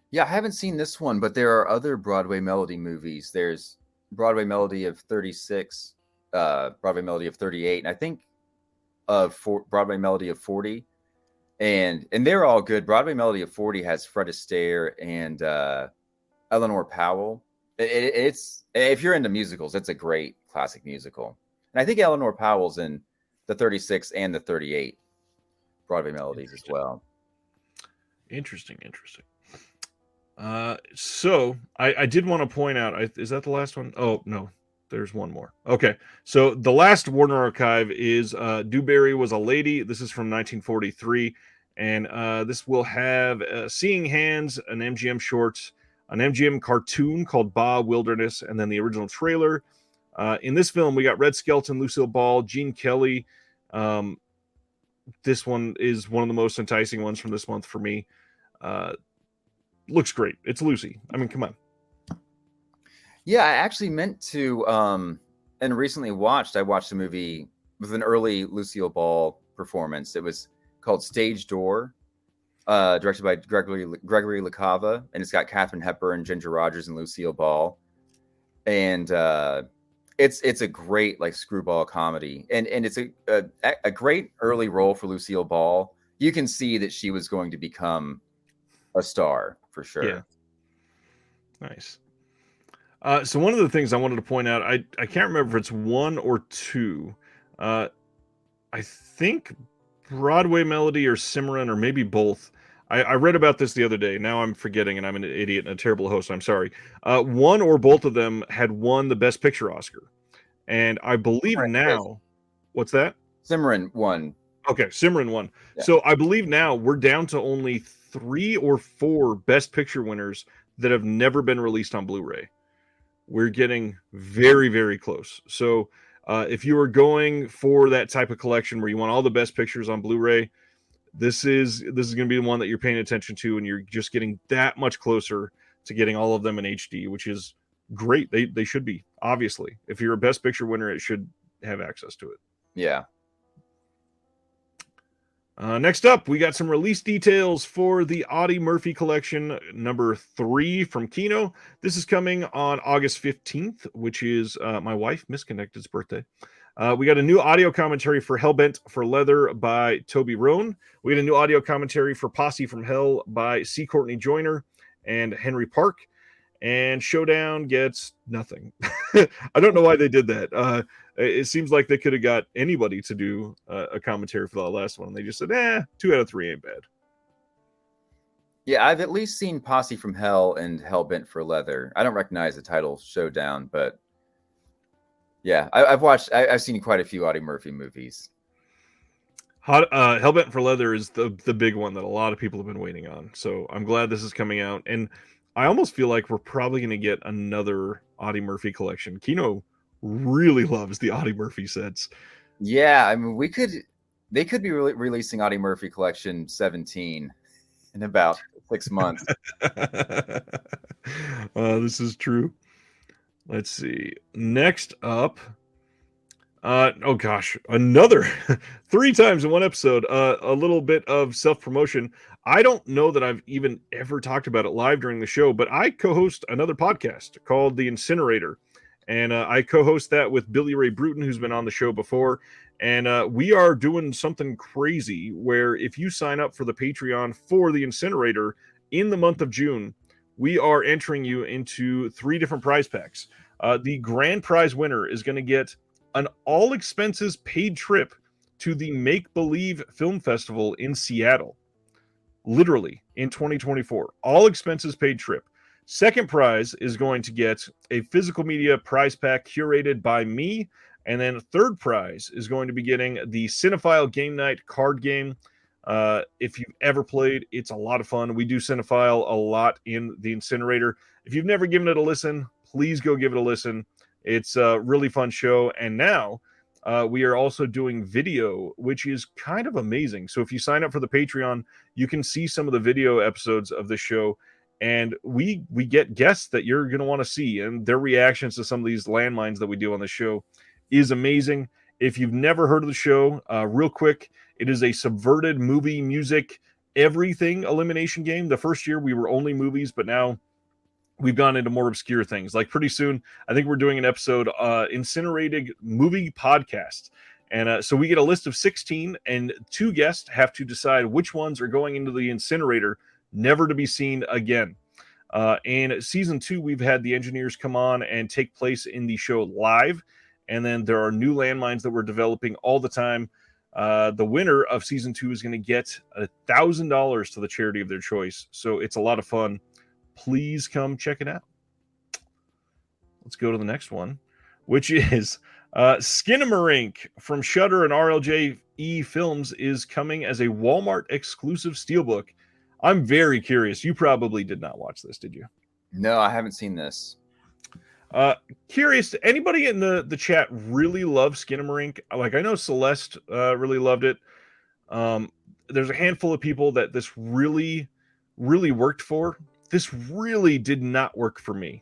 Yeah, I haven't seen this one, but there are other Broadway Melody movies. There's Broadway Melody of 36, Broadway Melody of 38, and I think Broadway Melody of 40. And they're all good. Broadway Melody of 40 has Fred Astaire and Eleanor Powell. It's if you're into musicals, it's a great classic musical. And I think Eleanor Powell's in the 36 and the 38 Broadway Melodies as well. Interesting. So I did want to point out, is that the last one? Oh, no, there's one more. Okay, so the last Warner Archive is Dewberry Was a Lady. This is from 1943, and this will have Seeing Hands, an MGM short, an MGM cartoon called Ba Wilderness, and then the original trailer. In this film, we got Red Skelton, Lucille Ball, Gene Kelly. This one is one of the most enticing ones from this month for me. Looks great. It's Lucy. I mean, come on. Yeah, I actually meant to, and recently I watched a movie with an early Lucille Ball performance. It was called Stage Door, directed by Gregory LaCava, and it's got Katharine Hepburn, Ginger Rogers, and Lucille Ball. And it's a great like screwball comedy, and it's a great early role for Lucille Ball. You can see that she was going to become a star for sure. Yeah. Nice. So one of the things I wanted to point out, I can't remember if it's 1 or 2. I think Broadway Melody or Cimarron, or maybe both. I read about this the other day. Now I'm forgetting, and I'm an idiot and a terrible host. I'm sorry. One or both of them had won the Best Picture Oscar. And I believe now... What's that? Cimarron won. Okay, Cimarron won. Yeah. So I believe now we're down to only 3 or 4 Best Picture winners that have never been released on Blu-ray. We're getting very, very close. So if you are going for that type of collection where you want all the best pictures on Blu-ray, this is going to be the one that you're paying attention to, and you're just getting that much closer to getting all of them in HD, which is great. They should be, obviously. If you're a Best Picture winner, it should have access to it. Yeah. Next up, we got some release details for the Audie Murphy Collection number 3 from Kino. This is coming on August 15th, which is my wife, Miss Connected's birthday. We got a new audio commentary for Hellbent for Leather by Toby Rohn. We got a new audio commentary for Posse from Hell by C. Courtney Joyner and Henry Park. and Showdown gets nothing. I don't know why they did that. It seems like they could have got anybody to do a commentary for the last one. They just said, 2 out of 3 ain't bad. Yeah, I've at least seen Posse from Hell and Hellbent for Leather. I don't recognize the title Showdown, but yeah, I've seen quite a few Audie Murphy movies. Hellbent for Leather is the big one that a lot of people have been waiting on. So I'm glad this is coming out. And I almost feel like we're probably going to get another Audie Murphy collection. Kino really loves the Audie Murphy sets. Yeah, I mean, they could be releasing Audie Murphy Collection 17 in about 6 months. This is true. Let's see. Next up, oh gosh, another 3 times in one episode. A little bit of self-promotion. I don't know that I've even ever talked about it live during the show, but I co-host another podcast called The Incinerator, and I co-host that with Billy Ray Bruton, who's been on the show before. And we are doing something crazy where if you sign up for the Patreon for The Incinerator in the month of June, we are entering you into 3 different prize packs. The grand prize winner is going to get an all expenses paid trip to the Make Believe Film Festival in Seattle, literally in 2024. All expenses paid trip. Second prize is going to get a physical media prize pack curated by me. And then third prize is going to be getting the Cinephile Game Night card game. If you've ever played, it's a lot of fun. We do Cinephile a lot in the Incinerator. If you've never given it a listen, please go give it a listen. It's a really fun show. And now we are also doing video, which is kind of amazing. So if you sign up for the Patreon, you can see some of the video episodes of the show. And we get guests that you're going to want to see. And their reactions to some of these landmines that we do on the show is amazing. If you've never heard of the show, real quick, it is a subverted movie, music, everything elimination game. The first year we were only movies, but now we've gone into more obscure things. Like pretty soon, I think we're doing an episode, Incinerated Movie Podcast. And so we get a list of 16, and 2 guests have to decide which ones are going into the incinerator, never to be seen again. In season 2, we've had the engineers come on and take place in the show live. And then there are new landmines that we're developing all the time. The winner of season 2 is going to get $1,000 to the charity of their choice. So it's a lot of fun. Please come check it out. Let's go to the next one, which is Skinamarink from Shudder and RLJE Films is coming as a Walmart exclusive steelbook. I'm very curious. You probably did not watch this, did you? No, I haven't seen this. Curious, anybody in the chat really loves Skinamarink? Like, I know Celeste really loved it. There's a handful of people that this really, really worked for. This really did not work for me.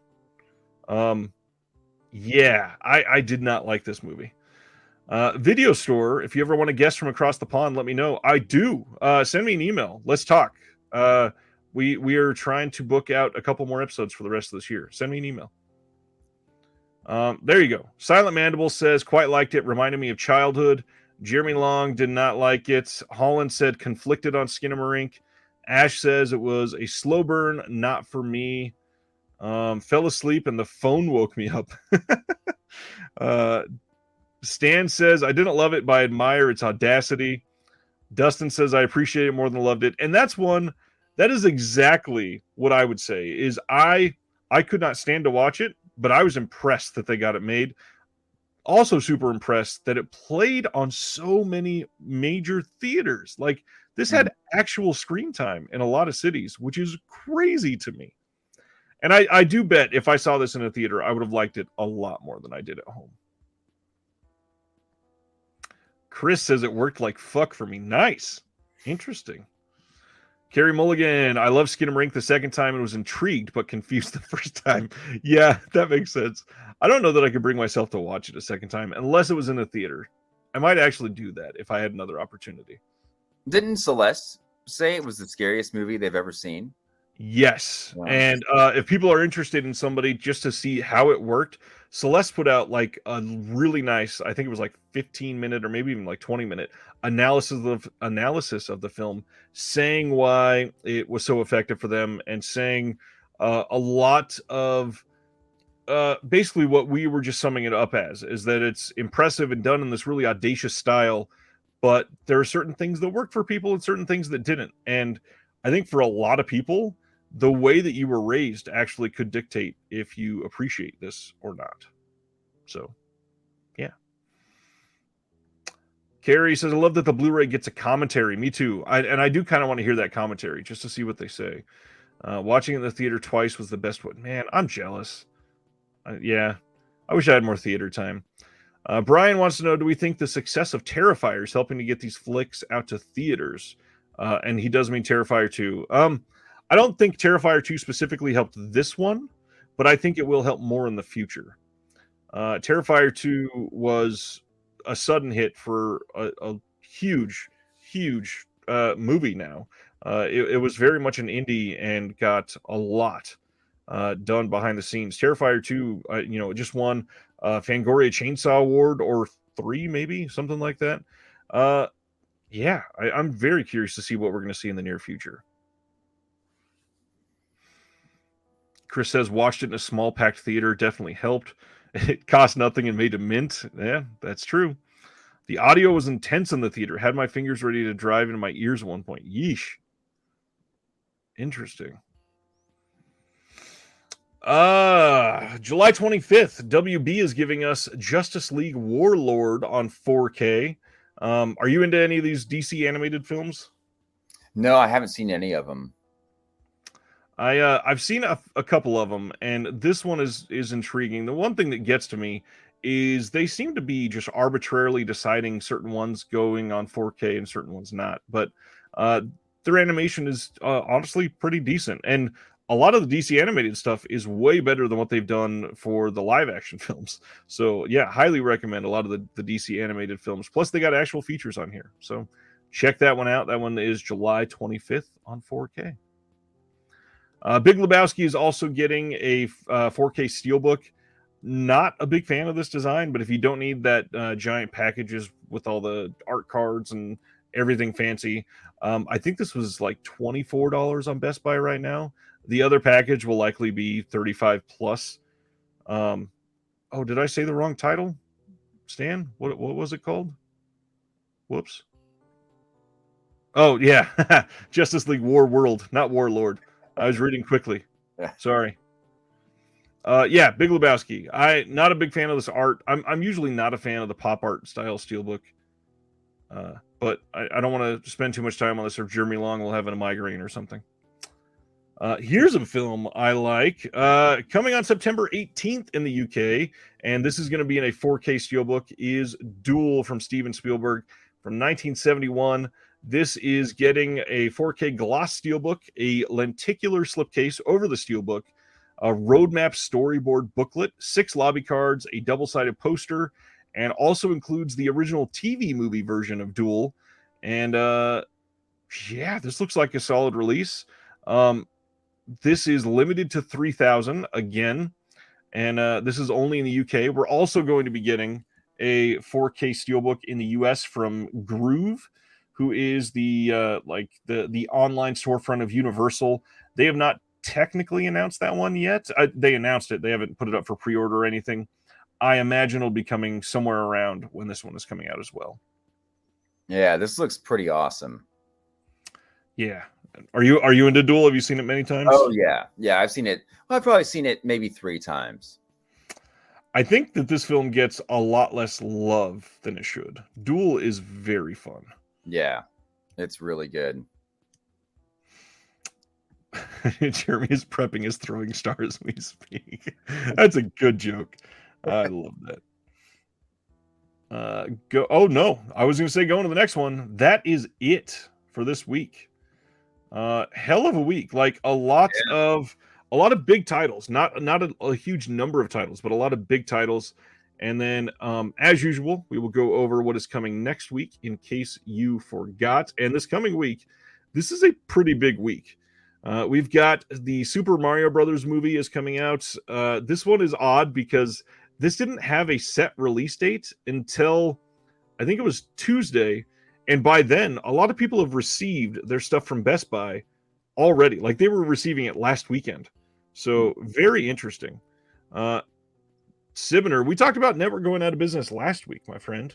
Yeah, I did not like this movie. Video Store, if you ever want to guest from across the pond, let me know. I do. Send me an email. Let's talk. We are trying to book out a couple more episodes for the rest of this year. Send me an email. There you go. Silent Mandible says, quite liked it. Reminded me of childhood. Jeremy Long did not like it. Holland said, conflicted on Skinamarink. Ash says it was a slow burn, not for me. Fell asleep and the phone woke me up. Stan says, I didn't love it, but I admire its audacity. Dustin says, I appreciate it more than loved it. And that is exactly what I would say, is I could not stand to watch it, but I was impressed that they got it made. Also super impressed that it played on so many major theaters. Like, this had actual screen time in a lot of cities, which is crazy to me. And I do bet if I saw this in a theater, I would have liked it a lot more than I did at home. Chris says it worked like fuck for me. Nice. Interesting. Carrie Mulligan, I love Skinamarink the second time and was intrigued but confused the first time. Yeah, that makes sense. I don't know that I could bring myself to watch it a second time unless it was in a theater. I might actually do that if I had another opportunity. Didn't Celeste say it was the scariest movie they've ever seen? Yes. Wow. And if people are interested in somebody just to see how it worked, Celeste put out like a really nice, I think it was like 15-minute or maybe even like 20-minute analysis of the film, saying why it was so effective for them and saying A lot of basically what we were just summing it up as is that it's impressive and done in this really audacious style, but there are certain things that worked for people and certain things that didn't. And I think for a lot of people, the way that you were raised actually could dictate if you appreciate this or not. So, yeah. Carrie says, I love that the Blu-ray gets a commentary. Me too. I do kind of want to hear that commentary just to see what they say. Watching it in the theater twice was the best one. Man, I'm jealous. Yeah, I wish I had more theater time. Brian wants to know, do we think the success of Terrifier is helping to get these flicks out to theaters? And he does mean Terrifier 2. I don't think Terrifier 2 specifically helped this one, but I think it will help more in the future. Terrifier 2 was a sudden hit for a huge movie now. It was very much an indie and got a lot done behind the scenes. Terrifier 2, it just won Fangoria Chainsaw Award or 3, maybe something like that. Yeah, I'm very curious to see what we're going to see in the near future. Chris says, watched it in a small packed theater, definitely helped. It cost nothing and made a mint. Yeah, that's true. The audio was intense in the theater. Had my fingers ready to drive into my ears at one point. Yeesh. Interesting. July 25th, WB is giving us Justice League Warlord on 4K. Are you into any of these DC animated films? No, I haven't seen any of them. I've seen a couple of them, and this one is intriguing. The one thing that gets to me is they seem to be just arbitrarily deciding certain ones going on 4K and certain ones not. But their animation is honestly pretty decent, and a lot of the DC animated stuff is way better than what they've done for the live action films. So yeah, highly recommend a lot of the DC animated films. Plus they got actual features on here. So check that one out. That one is July 25th on 4K. Big Lebowski is also getting a 4K Steelbook. Not a big fan of this design, but if you don't need that giant packages with all the art cards and everything fancy, I think this was like $24 on Best Buy right now. The other package will likely be $35 plus. Oh, did I say the wrong title? Stan, what was it called? Whoops. Oh yeah, Justice League War World, not Warlord. I was reading quickly. Sorry. Yeah, Big Lebowski. Not a big fan of this art. I'm usually not a fan of the pop art style Steelbook. But I don't want to spend too much time on this, or Jeremy Long will have a migraine or something. Here's a film I like. Coming on September 18th in the UK, and this is going to be in a 4K Steelbook, is Duel from Steven Spielberg from 1971. This is getting a 4K gloss Steelbook, a lenticular slipcase over the Steelbook, a roadmap storyboard booklet, 6 lobby cards, a double-sided poster, and also includes the original TV movie version of Duel. And yeah, this looks like a solid release. This is limited to 3,000 again, and this is only in the UK. We're also going to be getting a 4K Steelbook in the US from Groove, who is the online storefront of Universal. They have not technically announced that one yet. They announced it. They haven't put it up for pre-order or anything. I imagine it'll be coming somewhere around when this one is coming out as well. Yeah, this looks pretty awesome. Yeah. Are you into Duel? Have you seen it many times? Oh yeah. Yeah, I've seen it. Well, I've probably seen it maybe 3 times. I think that this film gets a lot less love than it should. Duel is very fun. Yeah, it's really good. Jeremy is prepping his throwing star as we speak. That's a good joke. I love that. Go. Oh no, I was going to say go on to the next one. That is it for this week. Hell of a week. Like a lot of big titles. Not a huge number of titles, but a lot of big titles. And then, as usual, we will go over what is coming next week in case you forgot. And this coming week, this is a pretty big week. We've got the Super Mario Brothers movie is coming out. This one is odd because this didn't have a set release date until I think it was Tuesday. And by then, a lot of people have received their stuff from Best Buy already. Like they were receiving it last weekend. So very interesting. Sibner, we talked about Network going out of business last week, my friend.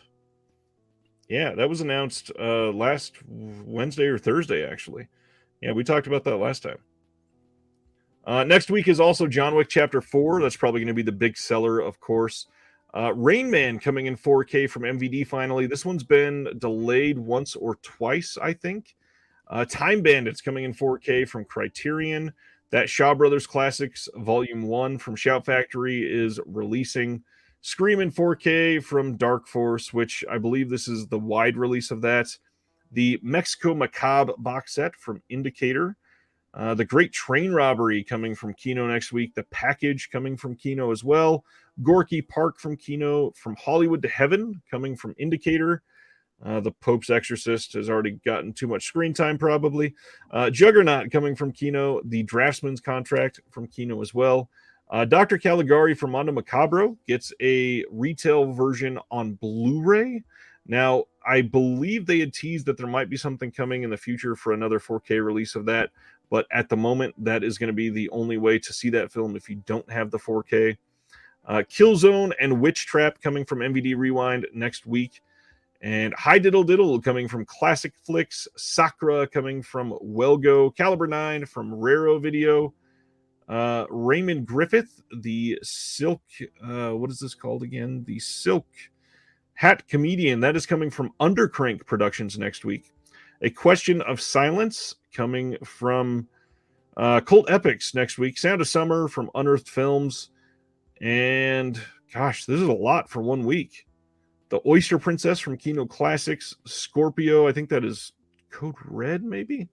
Yeah, that was announced last Wednesday or Thursday, actually. Yeah, we talked about that last time. Next week is also John Wick Chapter 4. That's probably going to be the big seller, of course. Rain Man coming in 4K from MVD finally. This one's been delayed once or twice, I think. Time Bandits coming in 4K from Criterion. That Shaw Brothers Classics Volume 1 from Shout Factory is releasing. Scream in 4K from Dark Force, which I believe this is the wide release of that. The Mexico Macabre box set from Indicator. The Great Train Robbery coming from Kino next week. The Package coming from Kino as well. Gorky Park from Kino. From Hollywood to Heaven coming from Indicator. The Pope's Exorcist has already gotten too much screen time, probably. Juggernaut coming from Kino. The Draftsman's Contract from Kino as well. Dr. Caligari from Mondo Macabro gets a retail version on Blu-ray. Now, I believe they had teased that there might be something coming in the future for another 4K release of that. But at the moment, that is going to be the only way to see that film if you don't have the 4K. Killzone and Witch Trap coming from MVD Rewind next week. And High Diddle Diddle coming from Classic Flicks. Sakura coming from Welgo. Caliber 9 from Raro Video. Raymond Griffith, the Silk... what is this called again? The Silk Hat Comedian. That is coming from Undercrank Productions next week. A Question of Silence coming from Cult Epics next week. Sound of Summer from Unearthed Films. And gosh, this is a lot for 1 week. The Oyster Princess from Kino Classics. Scorpio, I think that is Code Red, maybe?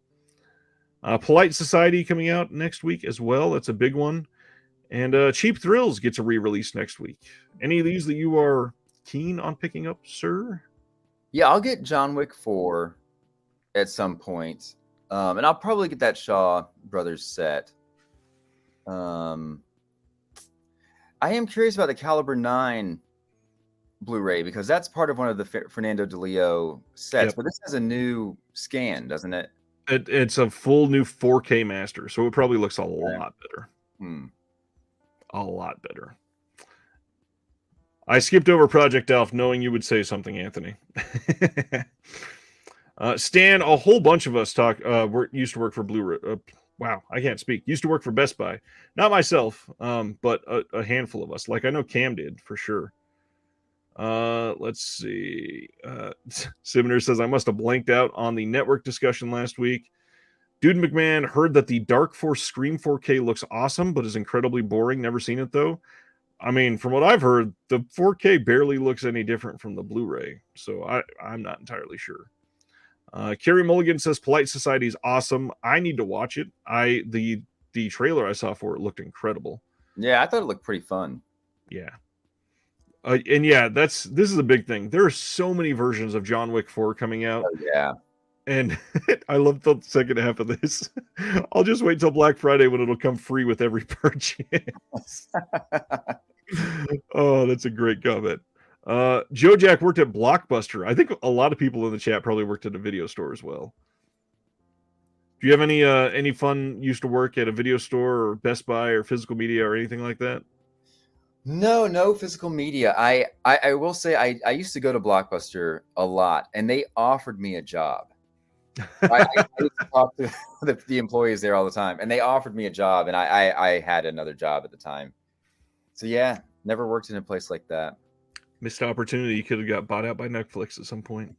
Polite Society coming out next week as well. That's a big one. And Cheap Thrills gets a re-release next week. Any of these that you are keen on picking up, sir? Yeah, I'll get John Wick 4 at some point. And I'll probably get that Shaw Brothers set. I am curious about the Caliber 9 Blu-ray because that's part of one of the Fernando DeLeo sets. Yep. But this has a new scan, doesn't it? It's a full new 4K master, so it probably looks a lot better. A lot better. I skipped over Project Alf knowing you would say something, Anthony. Stan, a whole bunch of us used to work for Blu-ray. Wow, I can't speak. Used to work for Best Buy. Not myself, but a handful of us. Like I know Cam did for sure. Let's see. Sibner says I must have blanked out on the network discussion last week. Dude McMahon heard that the Dark Force Scream 4K looks awesome, but is incredibly boring. Never seen it though. I mean, from what I've heard, the 4K barely looks any different from the Blu-ray, so I'm not entirely sure. Carrie Mulligan says Polite Society is awesome. I need to watch it. The trailer I saw for it looked incredible. Yeah, I thought it looked pretty fun. Yeah. And yeah, this is a big thing. There are so many versions of John Wick 4 coming out. Oh, yeah. And I love the second half of this. I'll just wait till Black Friday when it'll come free with every purchase. Oh, that's a great comment. Joe Jack worked at Blockbuster. I think a lot of people in the chat probably worked at a video store as well. Do you have any fun used to work at a video store or Best Buy or physical media or anything like that? No physical media. I will say I used to go to Blockbuster a lot, and they offered me a job. I used to talk to the employees there all the time, and they offered me a job, and I had another job at the time. So yeah, never worked in a place like that. Missed opportunity. You could have got bought out by Netflix at some point.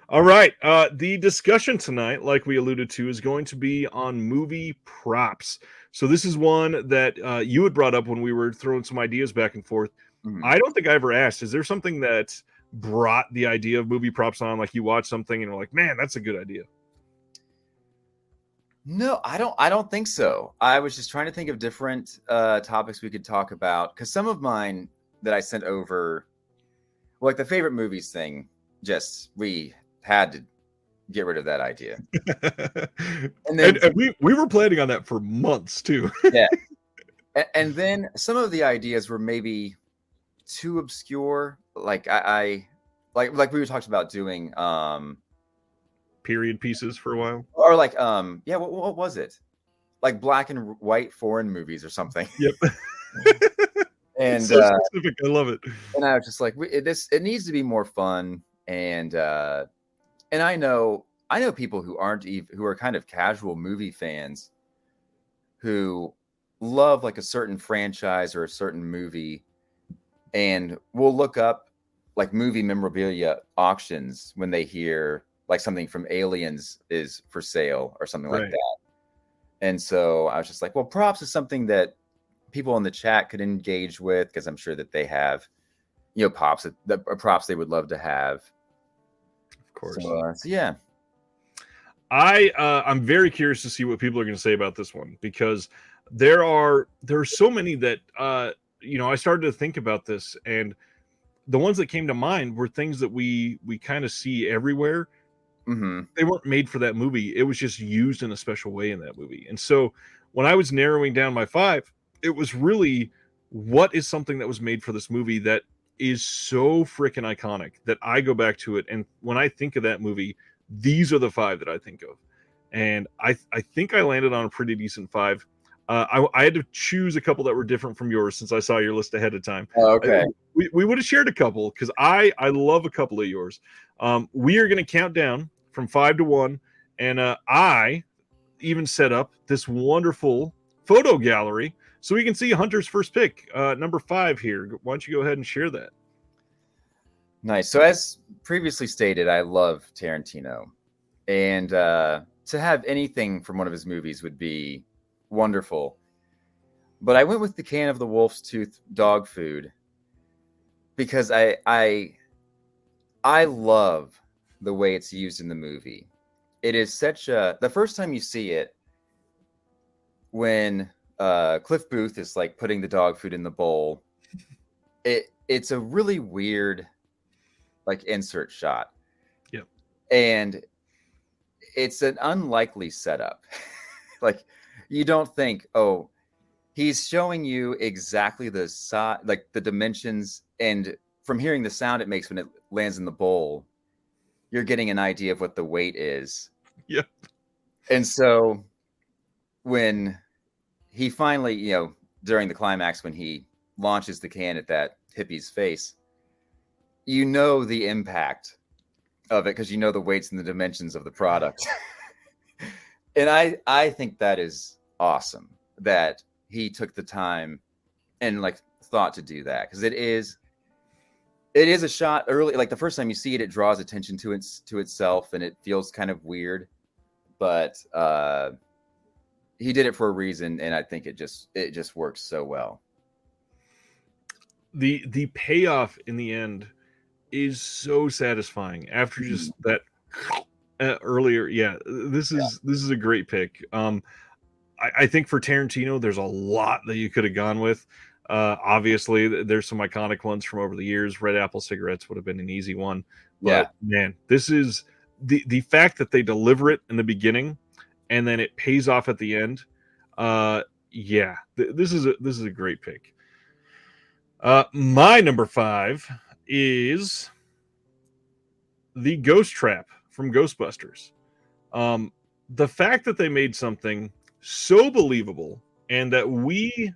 All right. The discussion tonight, like we alluded to, is going to be on movie props. So this is one that you had brought up when we were throwing some ideas back and forth. Mm-hmm. I don't think I ever asked, is there something that brought the idea of movie props on? Like you watch something and you're like, man, that's a good idea. No, I don't think so. I was just trying to think of different topics we could talk about, because some of mine that I sent over, like the favorite movies thing, we had to get rid of that idea. And then and we were planning on that for months too. Yeah. And then some of the ideas were maybe too obscure. Like I we were talking about doing period pieces for a while. Or like what was it? like black and white foreign movies or something. Yep. And It's so specific. I love it. and I was just like, it needs to be more fun. And I know people who aren't even, who are kind of casual movie fans who love like a certain franchise or a certain movie, and will look up like movie memorabilia auctions when they hear like something from Aliens is for sale or something like Right. that. And so I was just like, well, props is something that people in the chat could engage with, because I'm sure that they have, props they would love to have. Of course. So yeah. I'm very curious to see what people are going to say about this one, because there are so many that I started to think about this, and the ones that came to mind were things that we kind of see everywhere. Mm-hmm. They weren't made for that movie. It was just used in a special way in that movie. And so when I was narrowing down my 5, it was really, what is something that was made for this movie that is so freaking iconic that I go back to it, and when I think of that movie, these are the 5 that I think of. And I think I landed on a pretty decent 5. I had to choose a couple that were different from yours, since I saw your list ahead of time. Oh, okay. We would have shared a couple, because I love a couple of yours. We are going to count down from 5 to 1, and I even set up this wonderful photo gallery so we can see Hunter's first pick, number 5 here. Why don't you go ahead and share that? Nice. So as previously stated, I love Tarantino, and to have anything from one of his movies would be wonderful. But I went with the Can of the Wolf's Tooth dog food because I love the way it's used in the movie. It is such a, the first time you see it, when Cliff Booth is like putting the dog food in the bowl, it's a really weird like insert shot. Yep. And it's an unlikely setup. Like, you don't think, oh, he's showing you exactly the size, like the dimensions, and from hearing the sound it makes when it lands in the bowl, you're getting an idea of what the weight is. Yeah. And so when he finally, during the climax, when he launches the can at that hippie's face, you know the impact of it because you know the weights and the dimensions of the product. And I think that is awesome that he took the time and like thought to do that, because it is a shot early, like the first time you see it, it draws attention to itself and it feels kind of weird, but he did it for a reason, and I think it just works so well. The payoff in the end is so satisfying after just that earlier. Yeah, this is a great pick. I think for Tarantino, there's a lot that you could have gone with. Obviously, there's some iconic ones from over the years. Red Apple cigarettes would have been an easy one. But man, this is the fact that they deliver it in the beginning and then it pays off at the end. This is a great pick. My number 5 is the Ghost Trap from Ghostbusters. The fact that they made something so believable, and that we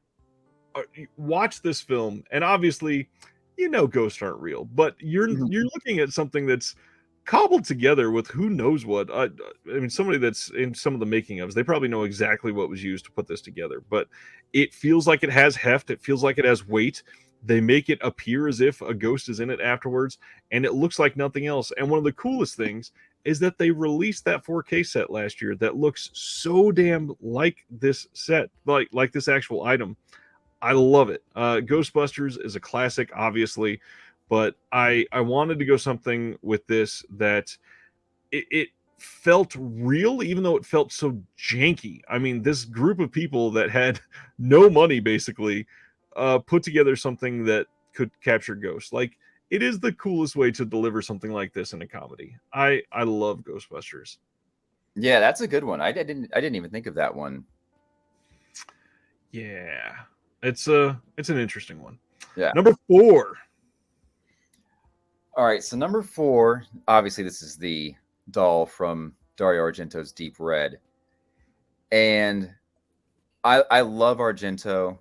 watch this film, and obviously, ghosts aren't real, but you're looking at something that's cobbled together with who knows what. I mean, somebody that's in some of the making ofs, they probably know exactly what was used to put this together, but it feels like it has heft. It feels like it has weight. They make it appear as if a ghost is in it afterwards, and it looks like nothing else. And one of the coolest things is that they released that 4K set last year that looks so damn like this set, like this actual item. I love it. Ghostbusters is a classic, obviously, but I wanted to go something with this that it felt real, even though it felt so janky. I mean, this group of people that had no money basically put together something that could capture ghosts. Like, it is the coolest way to deliver something like this in a comedy. I love Ghostbusters. Yeah, that's a good one. I didn't even think of that one. Yeah, it's an interesting one. Yeah. Number 4. All right, so number 4, obviously this is the doll from Dario Argento's Deep Red. And I love Argento.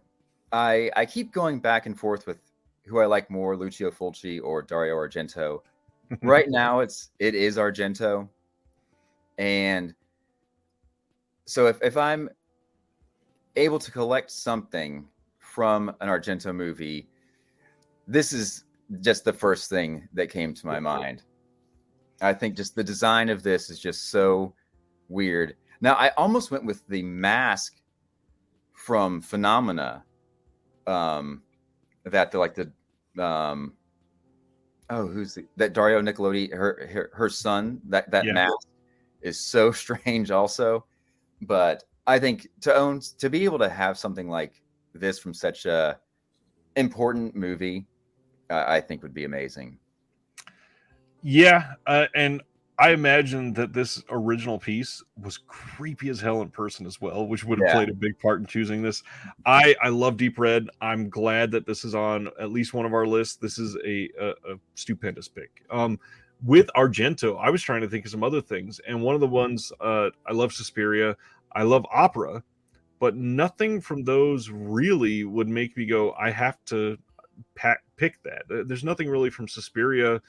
I keep going back and forth with who I like more, Lucio Fulci or Dario Argento. Right now, it is Argento, and so if I'm able to collect something from an Argento movie, this is just the first thing that came to my mind. I think just the design of this is just so weird. Now, I almost went with the mask from Phenomena. That the like the that Dario Nicolodi, her son, that Yeah. mask is so strange also. But I think to be able to have something like this from such a important movie, I think would be amazing. Yeah, and I imagine that this original piece was creepy as hell in person as well, which would have Yeah. played a big part in choosing this. I love Deep Red. I'm glad that this is on at least one of our lists. This is a stupendous pick. With Argento, I was trying to think of some other things, and one of the ones I love Suspiria, I love opera, but nothing from those really would make me go, I have to pick that. There's nothing really from Suspiria.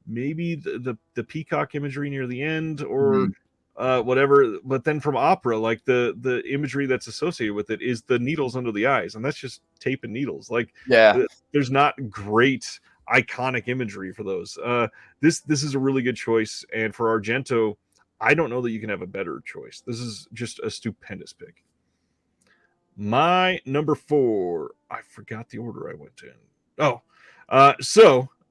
Maybe the peacock imagery near the end, or whatever. But then from opera, like the imagery that's associated with it is the needles under the eyes, and that's just tape and needles. Like, Yeah. there's not great iconic imagery for those. This is a really good choice, and for Argento, I don't know that you can have a better choice. This is just a stupendous pick. My number 4, I forgot the order I went in.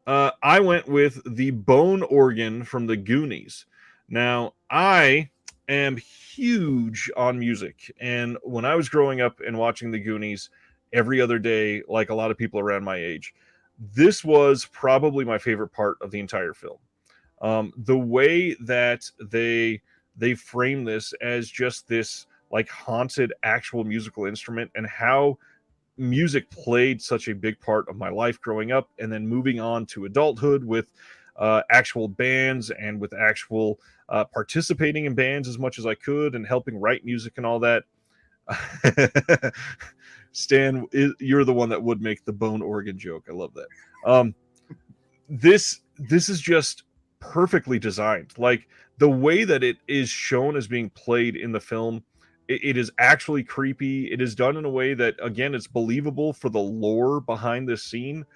I went with the bone organ from the Goonies. Now, I am huge on music, and when I was growing up and watching the Goonies every other day, like a lot of people around my age, this was probably my favorite part of the entire film. The way that they frame this as just this like haunted actual musical instrument, and how music played such a big part of my life growing up, and then moving on to adulthood with actual bands, and with actual participating in bands as much as I could, and helping write music and all that. Stan, you're the one that would make the bone organ joke. I love that. This is just perfectly designed. Like, the way that it is shown as being played in the film, it is actually creepy. It is done in a way that, again, it's believable for the lore behind this scene.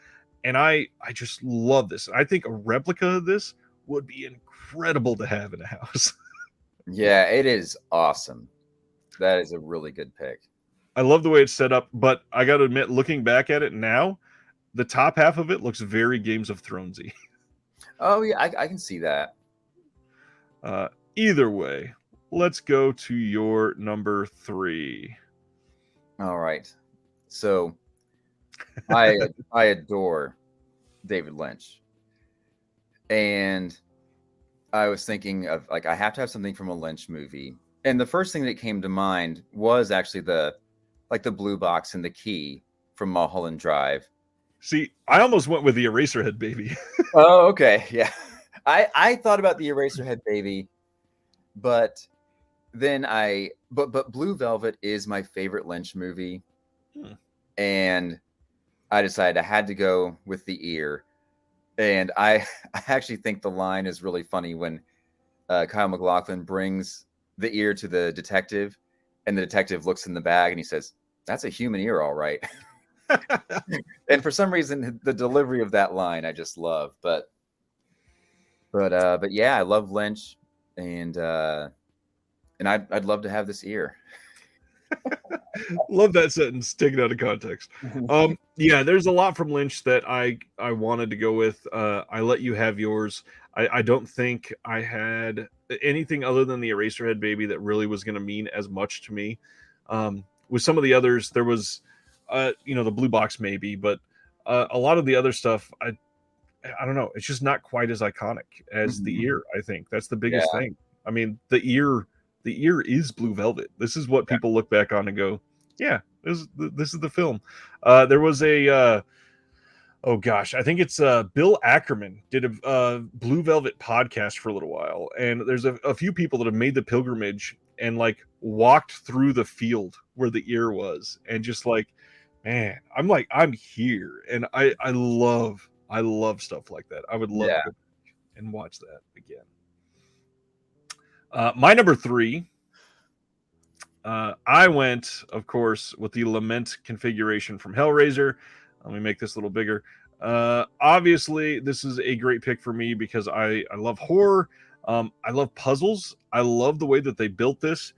And I just love this. I think a replica of this would be incredible to have in a house. Yeah, it is awesome. That is a really good pick. I love the way it's set up, but I got to admit, looking back at it now, the top half of it looks very Games of Thronesy. Oh yeah, I can see that. Either way, let's go to your number 3. All right. So I adore David Lynch. And I was thinking of, like, I have to have something from a Lynch movie. And the first thing that came to mind was actually the blue box and the key from Mulholland Drive. See, I almost went with the Eraserhead Baby. Oh, okay. Yeah. I thought about the Eraserhead Baby, but then but Blue Velvet is my favorite Lynch movie. And I decided I had to go with the ear. And I actually think the line is really funny when Kyle MacLachlan brings the ear to the detective, and the detective looks in the bag and he says, "That's a human ear, all right." And for some reason, the delivery of that line I just love. But yeah, I love Lynch, and I'd love to have this ear. Love that sentence taken out of context. Yeah, there's a lot from Lynch that I wanted to go with. I let you have yours. I don't think I had anything other than the Eraserhead Baby that really was going to mean as much to me. With some of the others, there was, the blue box maybe, but a lot of the other stuff, I don't know. It's just not quite as iconic as the ear. I think that's the biggest thing. I mean, the ear is Blue Velvet. This is what people look back on and go, yeah, this is the film. There was a oh gosh, I think it's Bill Ackerman did a Blue Velvet podcast for a little while, and there's a few people that have made the pilgrimage and like walked through the field where the ear was, and just like, man, I'm here, and I love stuff like that. I would love to Yeah. go back and watch that again. My number three, I went, of course, with the Lament configuration from Hellraiser. Let me make this a little bigger. Obviously, this is a great pick for me because I love horror. I love puzzles. I love the way that they built this.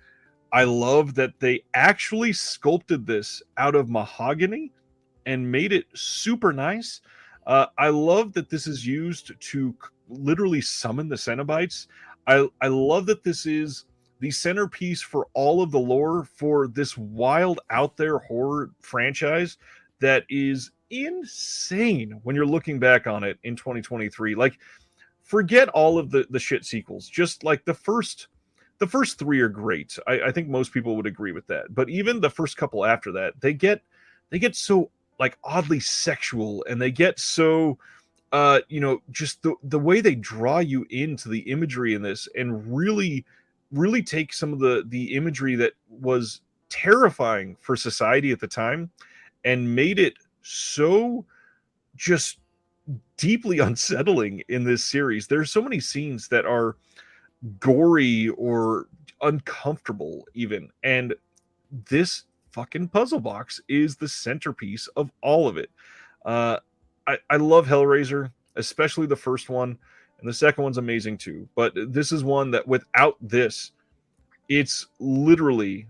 I love that they actually sculpted this out of mahogany and made it super nice. I love that this is used to literally summon the Cenobites. I love that this is the centerpiece for all of the lore for this wild out there horror franchise that is insane when you're looking back on it in 2023. Like, forget all of the shit sequels. Just like the first three are great. I think most people would agree with that. But even the first couple after that, they get so like oddly sexual, and they get so just the way they draw you into the imagery in this, and really take some of the imagery that was terrifying for society at the time and made it so just deeply unsettling in this series. There's so many scenes that are gory or uncomfortable even, and this fucking puzzle box is the centerpiece of all of it. I love Hellraiser, especially the first one, and the second one's amazing too, but this is one that without this, it's literally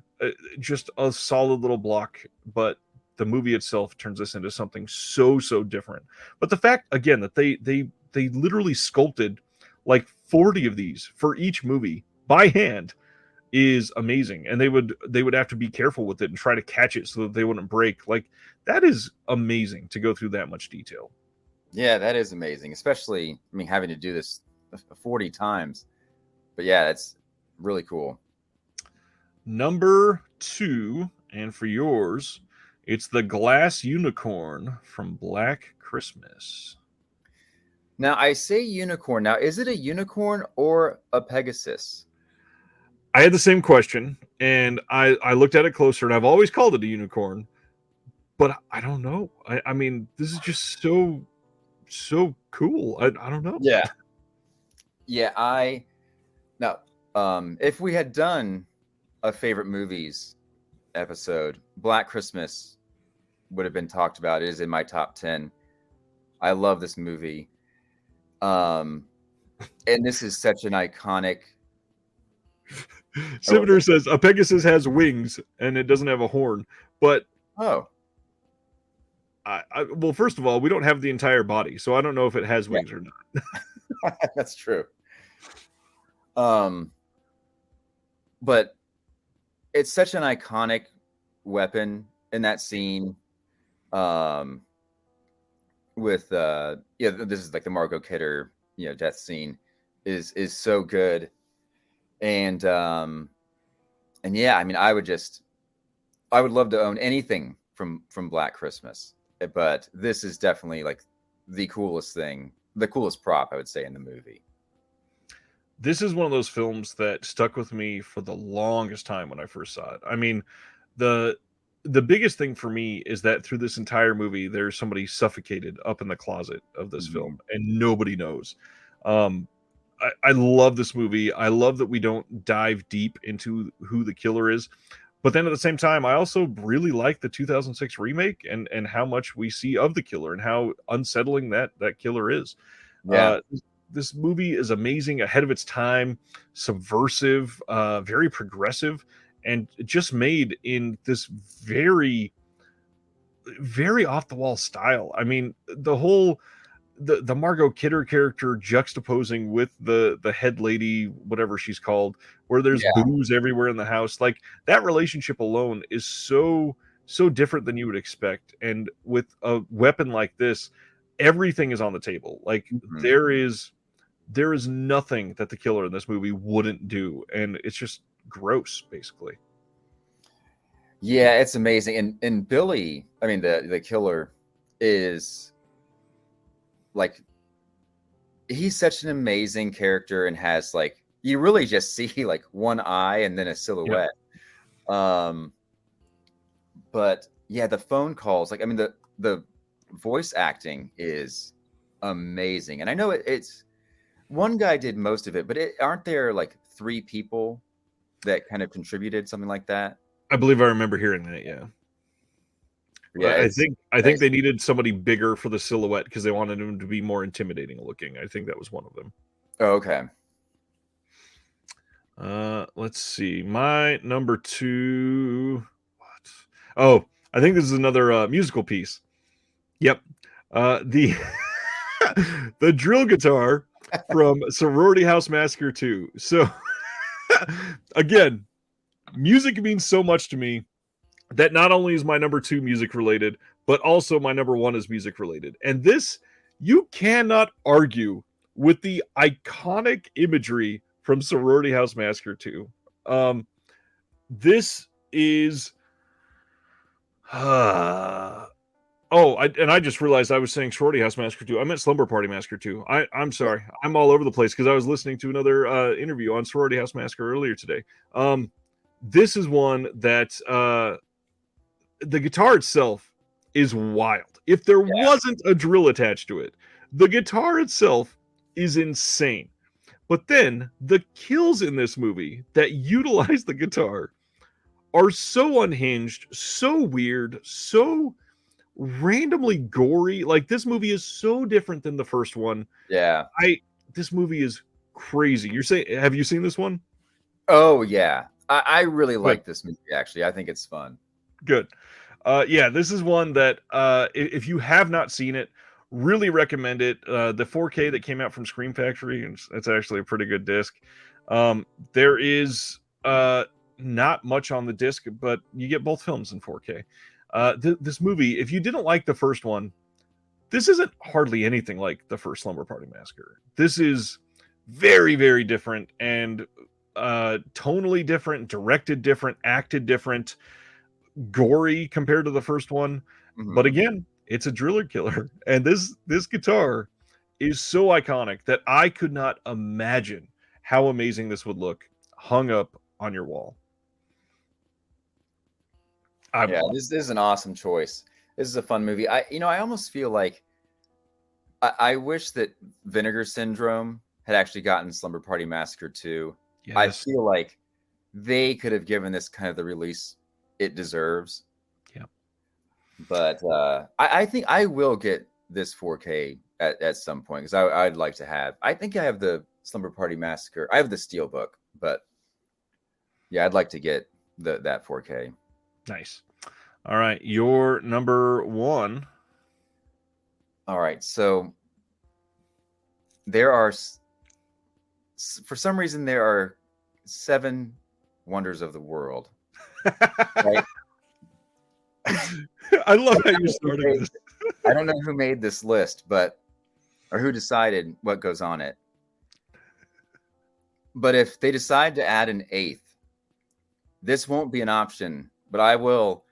just a solid little block, but the movie itself turns this into something so different. But the fact again that they literally sculpted like 40 of these for each movie by hand is amazing, and they would have to be careful with it and try to catch it so that they wouldn't break. Like, that is amazing to go through that much detail. Yeah, that is amazing, especially, I mean, having to do this 40 times. But yeah, that's really cool. Number 2, and for yours, it's the glass unicorn from Black Christmas. Now, I say unicorn. Now, is it a unicorn or a Pegasus? I had the same question, and I looked at it closer, and I've always called it a unicorn, but I don't know. I mean, this is just so cool. I don't know. Yeah. Yeah, if we had done a favorite movies episode, Black Christmas would have been talked about. It is in my top 10. I love this movie. And this is such an iconic. Civitor says a Pegasus has wings and it doesn't have a horn, but well, first of all, we don't have the entire body, so I don't know if it has wings or not. That's true. But it's such an iconic weapon in that scene. With this is like the Margot Kidder, death scene is so good. And yeah, I mean, I would love to own anything from Black Christmas, but this is definitely like the coolest prop, I would say, in the movie. This is one of those films that stuck with me for the longest time when I first saw it. I mean, the biggest thing for me is that through this entire movie, there's somebody suffocated up in the closet of this film, and nobody knows. I love this movie. I love that we don't dive deep into who the killer is. But then at the same time, I also really like the 2006 remake and how much we see of the killer and how unsettling that killer is. Yeah. This movie is amazing, ahead of its time, subversive, very progressive, and just made in this very, very off the wall style. I mean, the whole the Margot Kidder character juxtaposing with the head lady, whatever she's called, where there's booze everywhere in the house. Like, that relationship alone is so different than you would expect. And with a weapon like this, everything is on the table. Like, there is nothing that the killer in this movie wouldn't do, and it's just gross, basically. Yeah, it's amazing. And Billy, I mean, the killer is like, he's such an amazing character and has like you really just see like one eye and then a silhouette. Um, but yeah, the phone calls, like I mean, the voice acting is amazing, and I know it's one guy did most of it, but aren't there like three people that kind of contributed something like that? I believe I remember hearing that. Yeah. Yeah, I think they needed somebody bigger for the silhouette because they wanted him to be more intimidating looking. I think that was one of them. Oh, okay. Let's see. My number 2. What? Oh, I think this is another musical piece. Yep. The the drill guitar from Sorority House Massacre 2. So again, music means so much to me that not only is my number 2 music related, but also my number 1 is music related. And this, you cannot argue with the iconic imagery from Sorority House Massacre 2. This is I just realized I was saying Sorority House Massacre 2. I meant Slumber Party Massacre 2. I'm sorry. I'm all over the place because I was listening to another interview on Sorority House Massacre earlier today. This is one that the guitar itself is wild. If there wasn't a drill attached to it, the guitar itself is insane. But then the kills in this movie that utilize the guitar are so unhinged, so weird, so randomly gory. Like, this movie is so different than the first one. Yeah. This movie is crazy. You're saying, have you seen this one? Oh yeah. I really like this movie, actually. I think it's fun. Good. Yeah, this is one that if you have not seen it, really recommend it. The 4K that came out from Scream Factory, it's actually a pretty good disc. There is not much on the disc, but you get both films in 4K. This movie, if you didn't like the first one, this isn't hardly anything like the first Slumber Party Massacre. This is very, very different and tonally different, directed different, acted different, gory compared to the first one. Mm-hmm. But again, it's a driller killer, and this guitar is so iconic that I could not imagine how amazing this would look hung up on your wall. This is an awesome choice. This is a fun movie. I almost feel like I wish that Vinegar Syndrome had actually gotten Slumber Party Massacre 2. Yes. I feel like they could have given this kind of the release it deserves. Yeah. But I think I will get this 4K at some point because I'd like to have. I think I have the Slumber Party Massacre. I have the Steelbook, but yeah, I'd like to get that 4K. Nice. All right, your number 1. All right, so there are, for some reason, there are 7 wonders of the world. Right? I love how you're starting this. I don't know who made this list, or who decided what goes on it. But if they decide to add an 8th, this won't be an option, but I will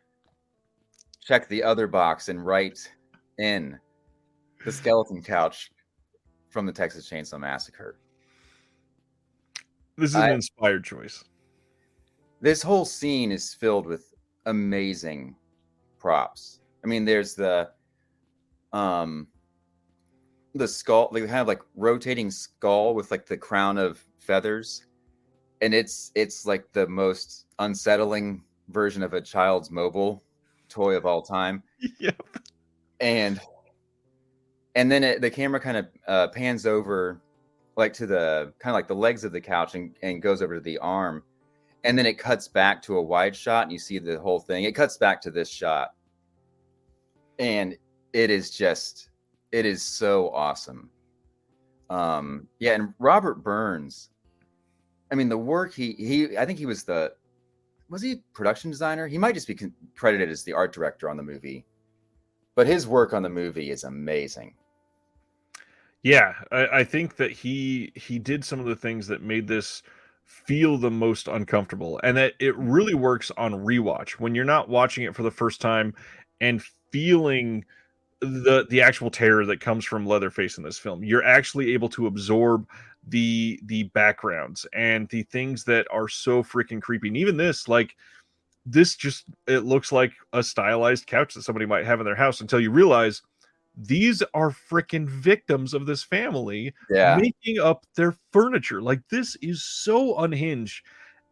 check the other box and write in the skeleton couch from the Texas Chainsaw Massacre. This is an inspired choice. This whole scene is filled with amazing props. I mean, there's the skull, like kind of like rotating skull with like the crown of feathers, and it's like the most unsettling version of a child's mobile toy of all time. Yep. And then the camera kind of pans over like to the kind of like the legs of the couch and goes over to the arm, and then it cuts back to a wide shot and you see the whole thing. It cuts back to this shot, and it is so awesome. Yeah, and Robert Burns, I mean, the work I think he was he production designer? He might just be credited as the art director on the movie, but his work on the movie is amazing. Yeah, I think that he did some of the things that made this feel the most uncomfortable, and that it really works on rewatch when you're not watching it for the first time and feeling the actual terror that comes from Leatherface in this film. You're actually able to absorb the backgrounds and the things that are so freaking creepy. And even this, like this, just it looks like a stylized couch that somebody might have in their house until you realize these are freaking victims of this family Yeah. making up their furniture. Like this is so unhinged.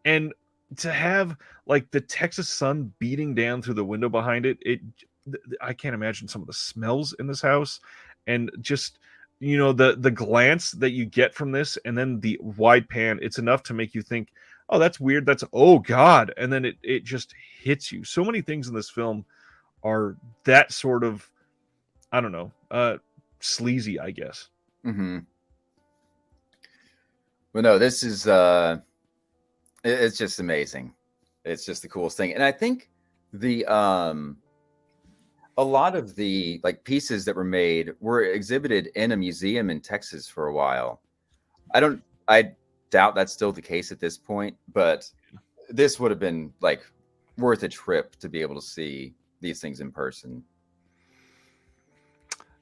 And to have like the Texas sun beating down through the window behind it, I can't imagine some of the smells in this house. And just the glance that you get from this, and then the wide pan, it's enough to make you think, oh, that's weird, that's, oh god, and then it just hits you. So many things in this film are that sort of, I don't know, sleazy, I guess. Mm-hmm. Well, no, this is it's just amazing. It's just the coolest thing. And I think the a lot of the like pieces that were made were exhibited in a museum in Texas for a while. I doubt that's still the case at this point, but this would have been like worth a trip to be able to see these things in person.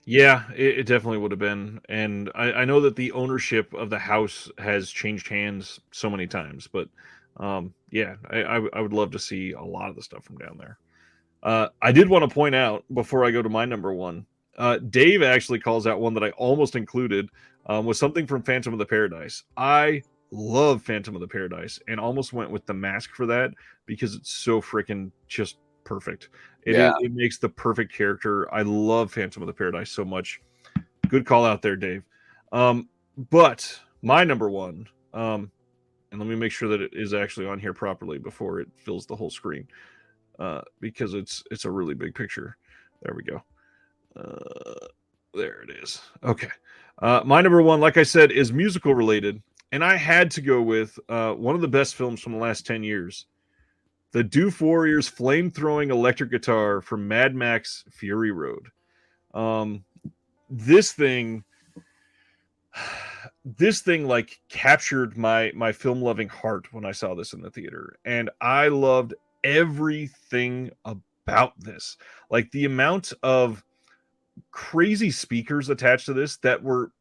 Yeah, it definitely would have been. And I know that the ownership of the house has changed hands so many times, but yeah, I would love to see a lot of the stuff from down there. I did want to point out before I go to my number one, Dave actually calls out one that I almost included, was something from Phantom of the Paradise. I love Phantom of the Paradise and almost went with The Mask for that because it's so freaking just perfect. It makes the perfect character. I love Phantom of the Paradise so much. Good call out there, Dave. But my number one, and let me make sure that it is actually on here properly before it fills the whole screen, because it's a really big picture. There we go. There it is. Okay. My number one, like I said, is musical related, and I had to go with one of the best films from the last 10 years. The Doof Warriors flame-throwing electric guitar from Mad Max Fury Road. This thing like captured my film-loving heart when I saw this in the theater. And I loved everything about this. Like the amount of crazy speakers attached to this that were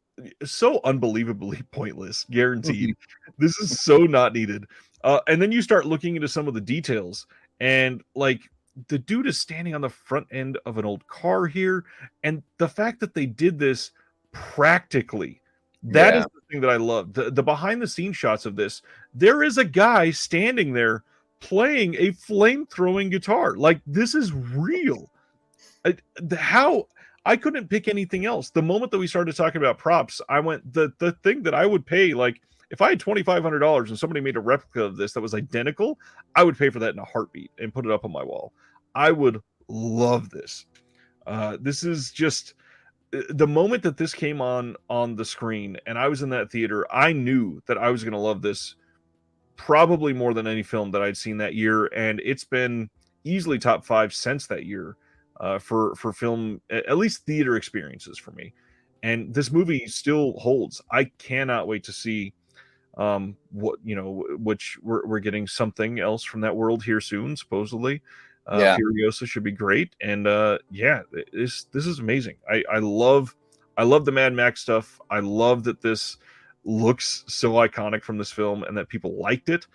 so unbelievably pointless, guaranteed. This is so not needed. And then you start looking into some of the details, and like the dude is standing on the front end of an old car here, and the fact that they did this practically, that is the thing that I love. The behind the scenes shots of this, there is a guy standing there playing a flame throwing guitar. Like this is real. How I couldn't pick anything else. The moment that we started talking about props, I went, the thing that I would pay, like if I had $2,500 and somebody made a replica of this that was identical, I would pay for that in a heartbeat and put it up on my wall. I would love this. This is just the moment that this came on the screen and I was in that theater, I knew that I was going to love this probably more than any film that I'd seen that year. And it's been easily top 5 since that year. For film, at least theater experiences for me, and this movie still holds. I cannot wait to see which we're getting something else from that world here soon, supposedly. Furiosa should be great, and this is amazing. I love the Mad Max stuff. I love that this looks so iconic from this film and that people liked it.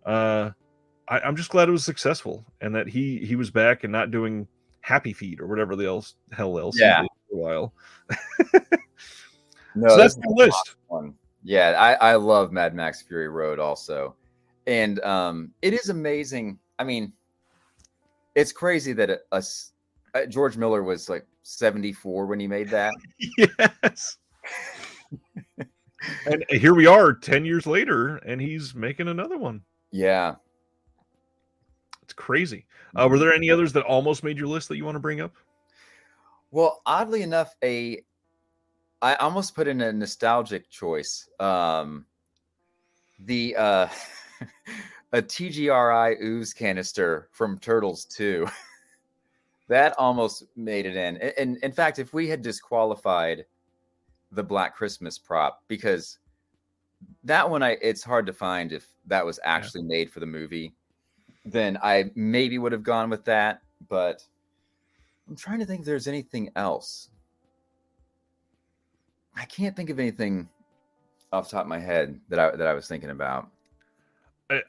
I'm just glad it was successful and that he was back and not doing Happy Feet or whatever the hell else he did for a while. No, so that's the list. Yeah, I love Mad Max Fury Road also. And it is amazing. I mean, it's crazy that George Miller was like 74 when he made that. Yes. And here we are 10 years later, and he's making another one. Yeah. It's crazy. Were there any others that almost made your list that you want to bring up? Well, oddly enough, I almost put in a nostalgic choice. A TGRI ooze canister from Turtles 2. That almost made it in. And in fact, if we had disqualified the Black Christmas prop, because that one, it's hard to find if that was actually made for the movie, then I maybe would have gone with that. But I'm trying to think if there's anything else. I can't think of anything off the top of my head that I was thinking about.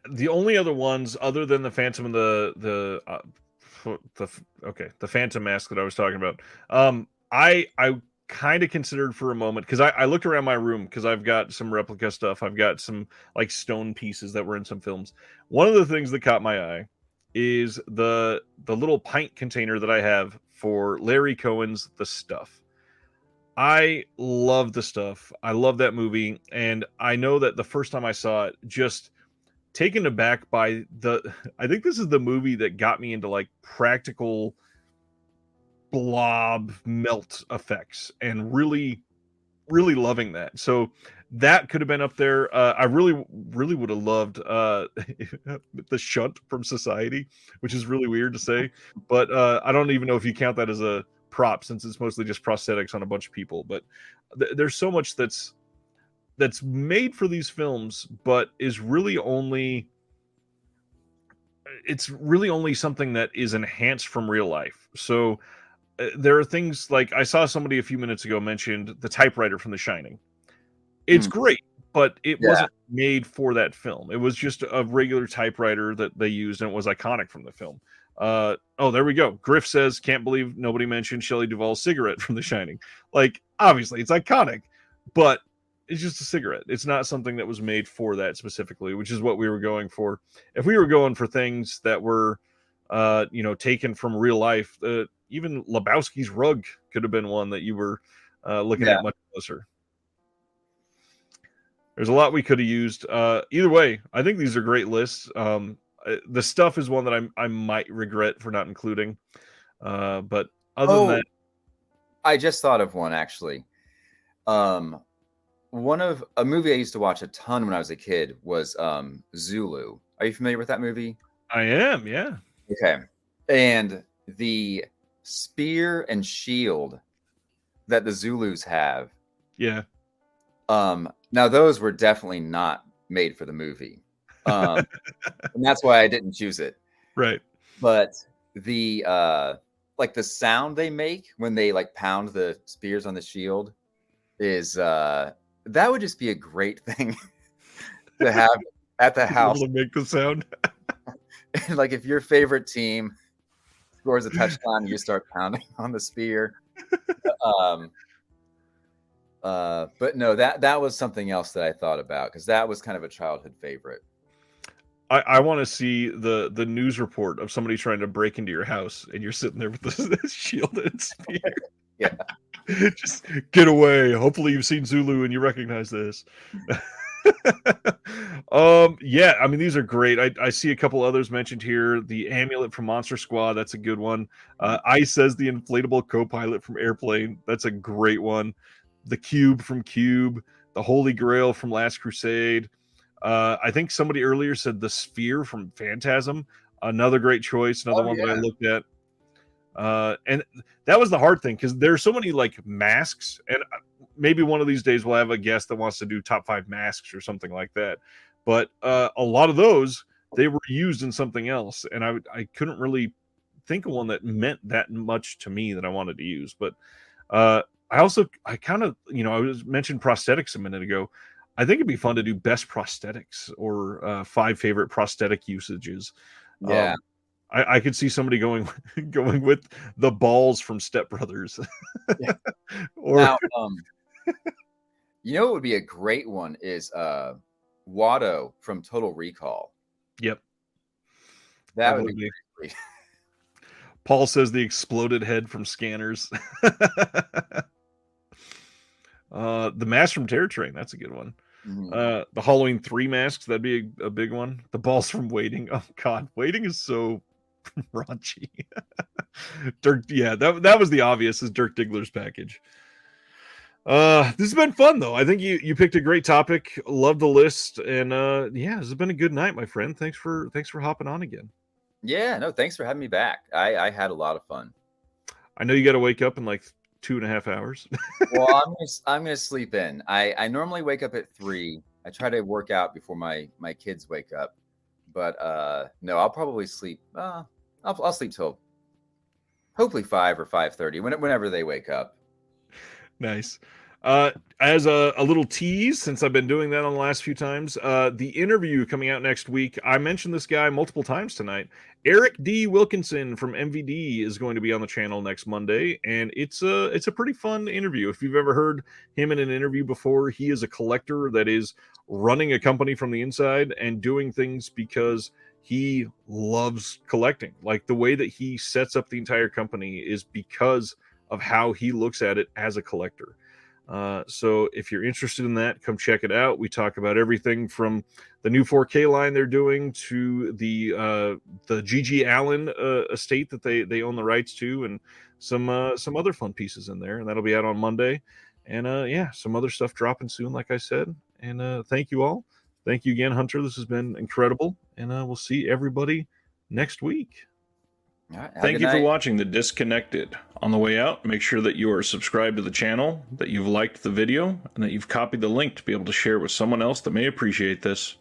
The only other ones other than the Phantom and the Phantom mask that I was talking about. I kind of considered for a moment because I looked around my room because I've got some replica stuff. I've got some like stone pieces that were in some films. One of the things that caught my eye is the little pint container that I have for Larry Cohen's The Stuff. I love The Stuff. I love that movie, and I know that the first time I saw it, just taken aback by I think this is the movie that got me into like practical blob melt effects and really loving that. So that could have been up there. I really would have loved the shunt from Society, which is really weird to say, but I don't even know if you count that as a prop since it's mostly just prosthetics on a bunch of people. But there's so much that's made for these films, but is really only something that is enhanced from real life. So there are things like I saw somebody a few minutes ago mentioned the typewriter from The Shining. It's great, but it wasn't made for that film. It was just a regular typewriter that they used, and it was iconic from the film. Oh, there we go. Griff says, can't believe nobody mentioned Shelley Duvall's cigarette from The Shining. Like, obviously, it's iconic, but it's just a cigarette. It's not something that was made for that specifically, which is what we were going for. If we were going for things that were, taken from real life, even Lebowski's rug could have been one that you were looking at much closer. There's a lot we could have used. Either way, I think these are great lists. The Stuff is one that I might regret for not including. But other than that, I just thought of one actually. One of a movie I used to watch a ton when I was a kid was Zulu. Are you familiar with that movie? I am, yeah. Okay. And the spear and shield that the Zulus have. Yeah. Now those were definitely not made for the movie. And that's why I didn't choose it. Right. But the like the sound they make when they like pound the spears on the shield is that would just be a great thing to have at the house. To make the sound. Like if your favorite team scores a touchdown, you start pounding on the spear. But no, that was something else that I thought about because that was kind of a childhood favorite. I want to see the news report of somebody trying to break into your house and you're sitting there with this shield and spear. Yeah. Just get away. Hopefully you've seen Zulu and you recognize this. Yeah, I mean, these are great. I see a couple others mentioned here. The amulet from Monster Squad, that's a good one. Ice says the inflatable co-pilot from Airplane, that's a great one. The cube from Cube, the Holy Grail from Last Crusade. I think somebody earlier said the sphere from Phantasm, another great choice, another one that I looked at. And that was the hard thing because there's so many like masks, and maybe one of these days we'll have a guest that wants to do top 5 masks or something like that. But a lot of those, they were used in something else, and I couldn't really think of one that meant that much to me that I wanted to use. But I kind of, I was mentioned prosthetics a minute ago. I think it'd be fun to do best prosthetics or 5 favorite prosthetic usages. Yeah. I could see somebody going with the balls from Step Brothers. Yeah. Or now, what would be a great one is Watto from Total Recall. Yep. That would be great. Paul says the exploded head from Scanners. The mask from Terror Train, that's a good one. Mm-hmm. The Halloween 3 masks, that'd be a big one. The balls from Waiting. Oh God, Waiting is so raunchy. Dirk, yeah, that was the obvious is Dirk Diggler's package. This has been fun though. I think you picked a great topic. Love the list, and yeah, this has been a good night, my friend. Thanks for hopping on again. Yeah, no, thanks for having me back. I had a lot of fun. I know you got to wake up in like 2.5 hours. Well, I'm gonna sleep in. I normally wake up at 3. I try to work out before my kids wake up, but no, I'll probably sleep. I'll sleep till hopefully 5 or 5:30 whenever they wake up. Nice. As a little tease, since I've been doing that on the last few times, the interview coming out next week, I mentioned this guy multiple times tonight. Eric D. Wilkinson from MVD is going to be on the channel next Monday, and it's a pretty fun interview. If you've ever heard him in an interview before, he is a collector that is running a company from the inside and doing things because he loves collecting. Like, the way that he sets up the entire company is because of how he looks at it as a collector. So if you're interested in that, come check it out. We talk about everything from the new 4K line they're doing to the GG Allen estate that they own the rights to, and some other fun pieces in there. And that'll be out on Monday. And yeah, some other stuff dropping soon, like I said. And thank you all. Thank you again, Hunter. This has been incredible. And we'll see everybody next week. All right, Thank you for watching The Disconnected. On the way out, make sure that you are subscribed to the channel, that you've liked the video, and that you've copied the link to be able to share with someone else that may appreciate this.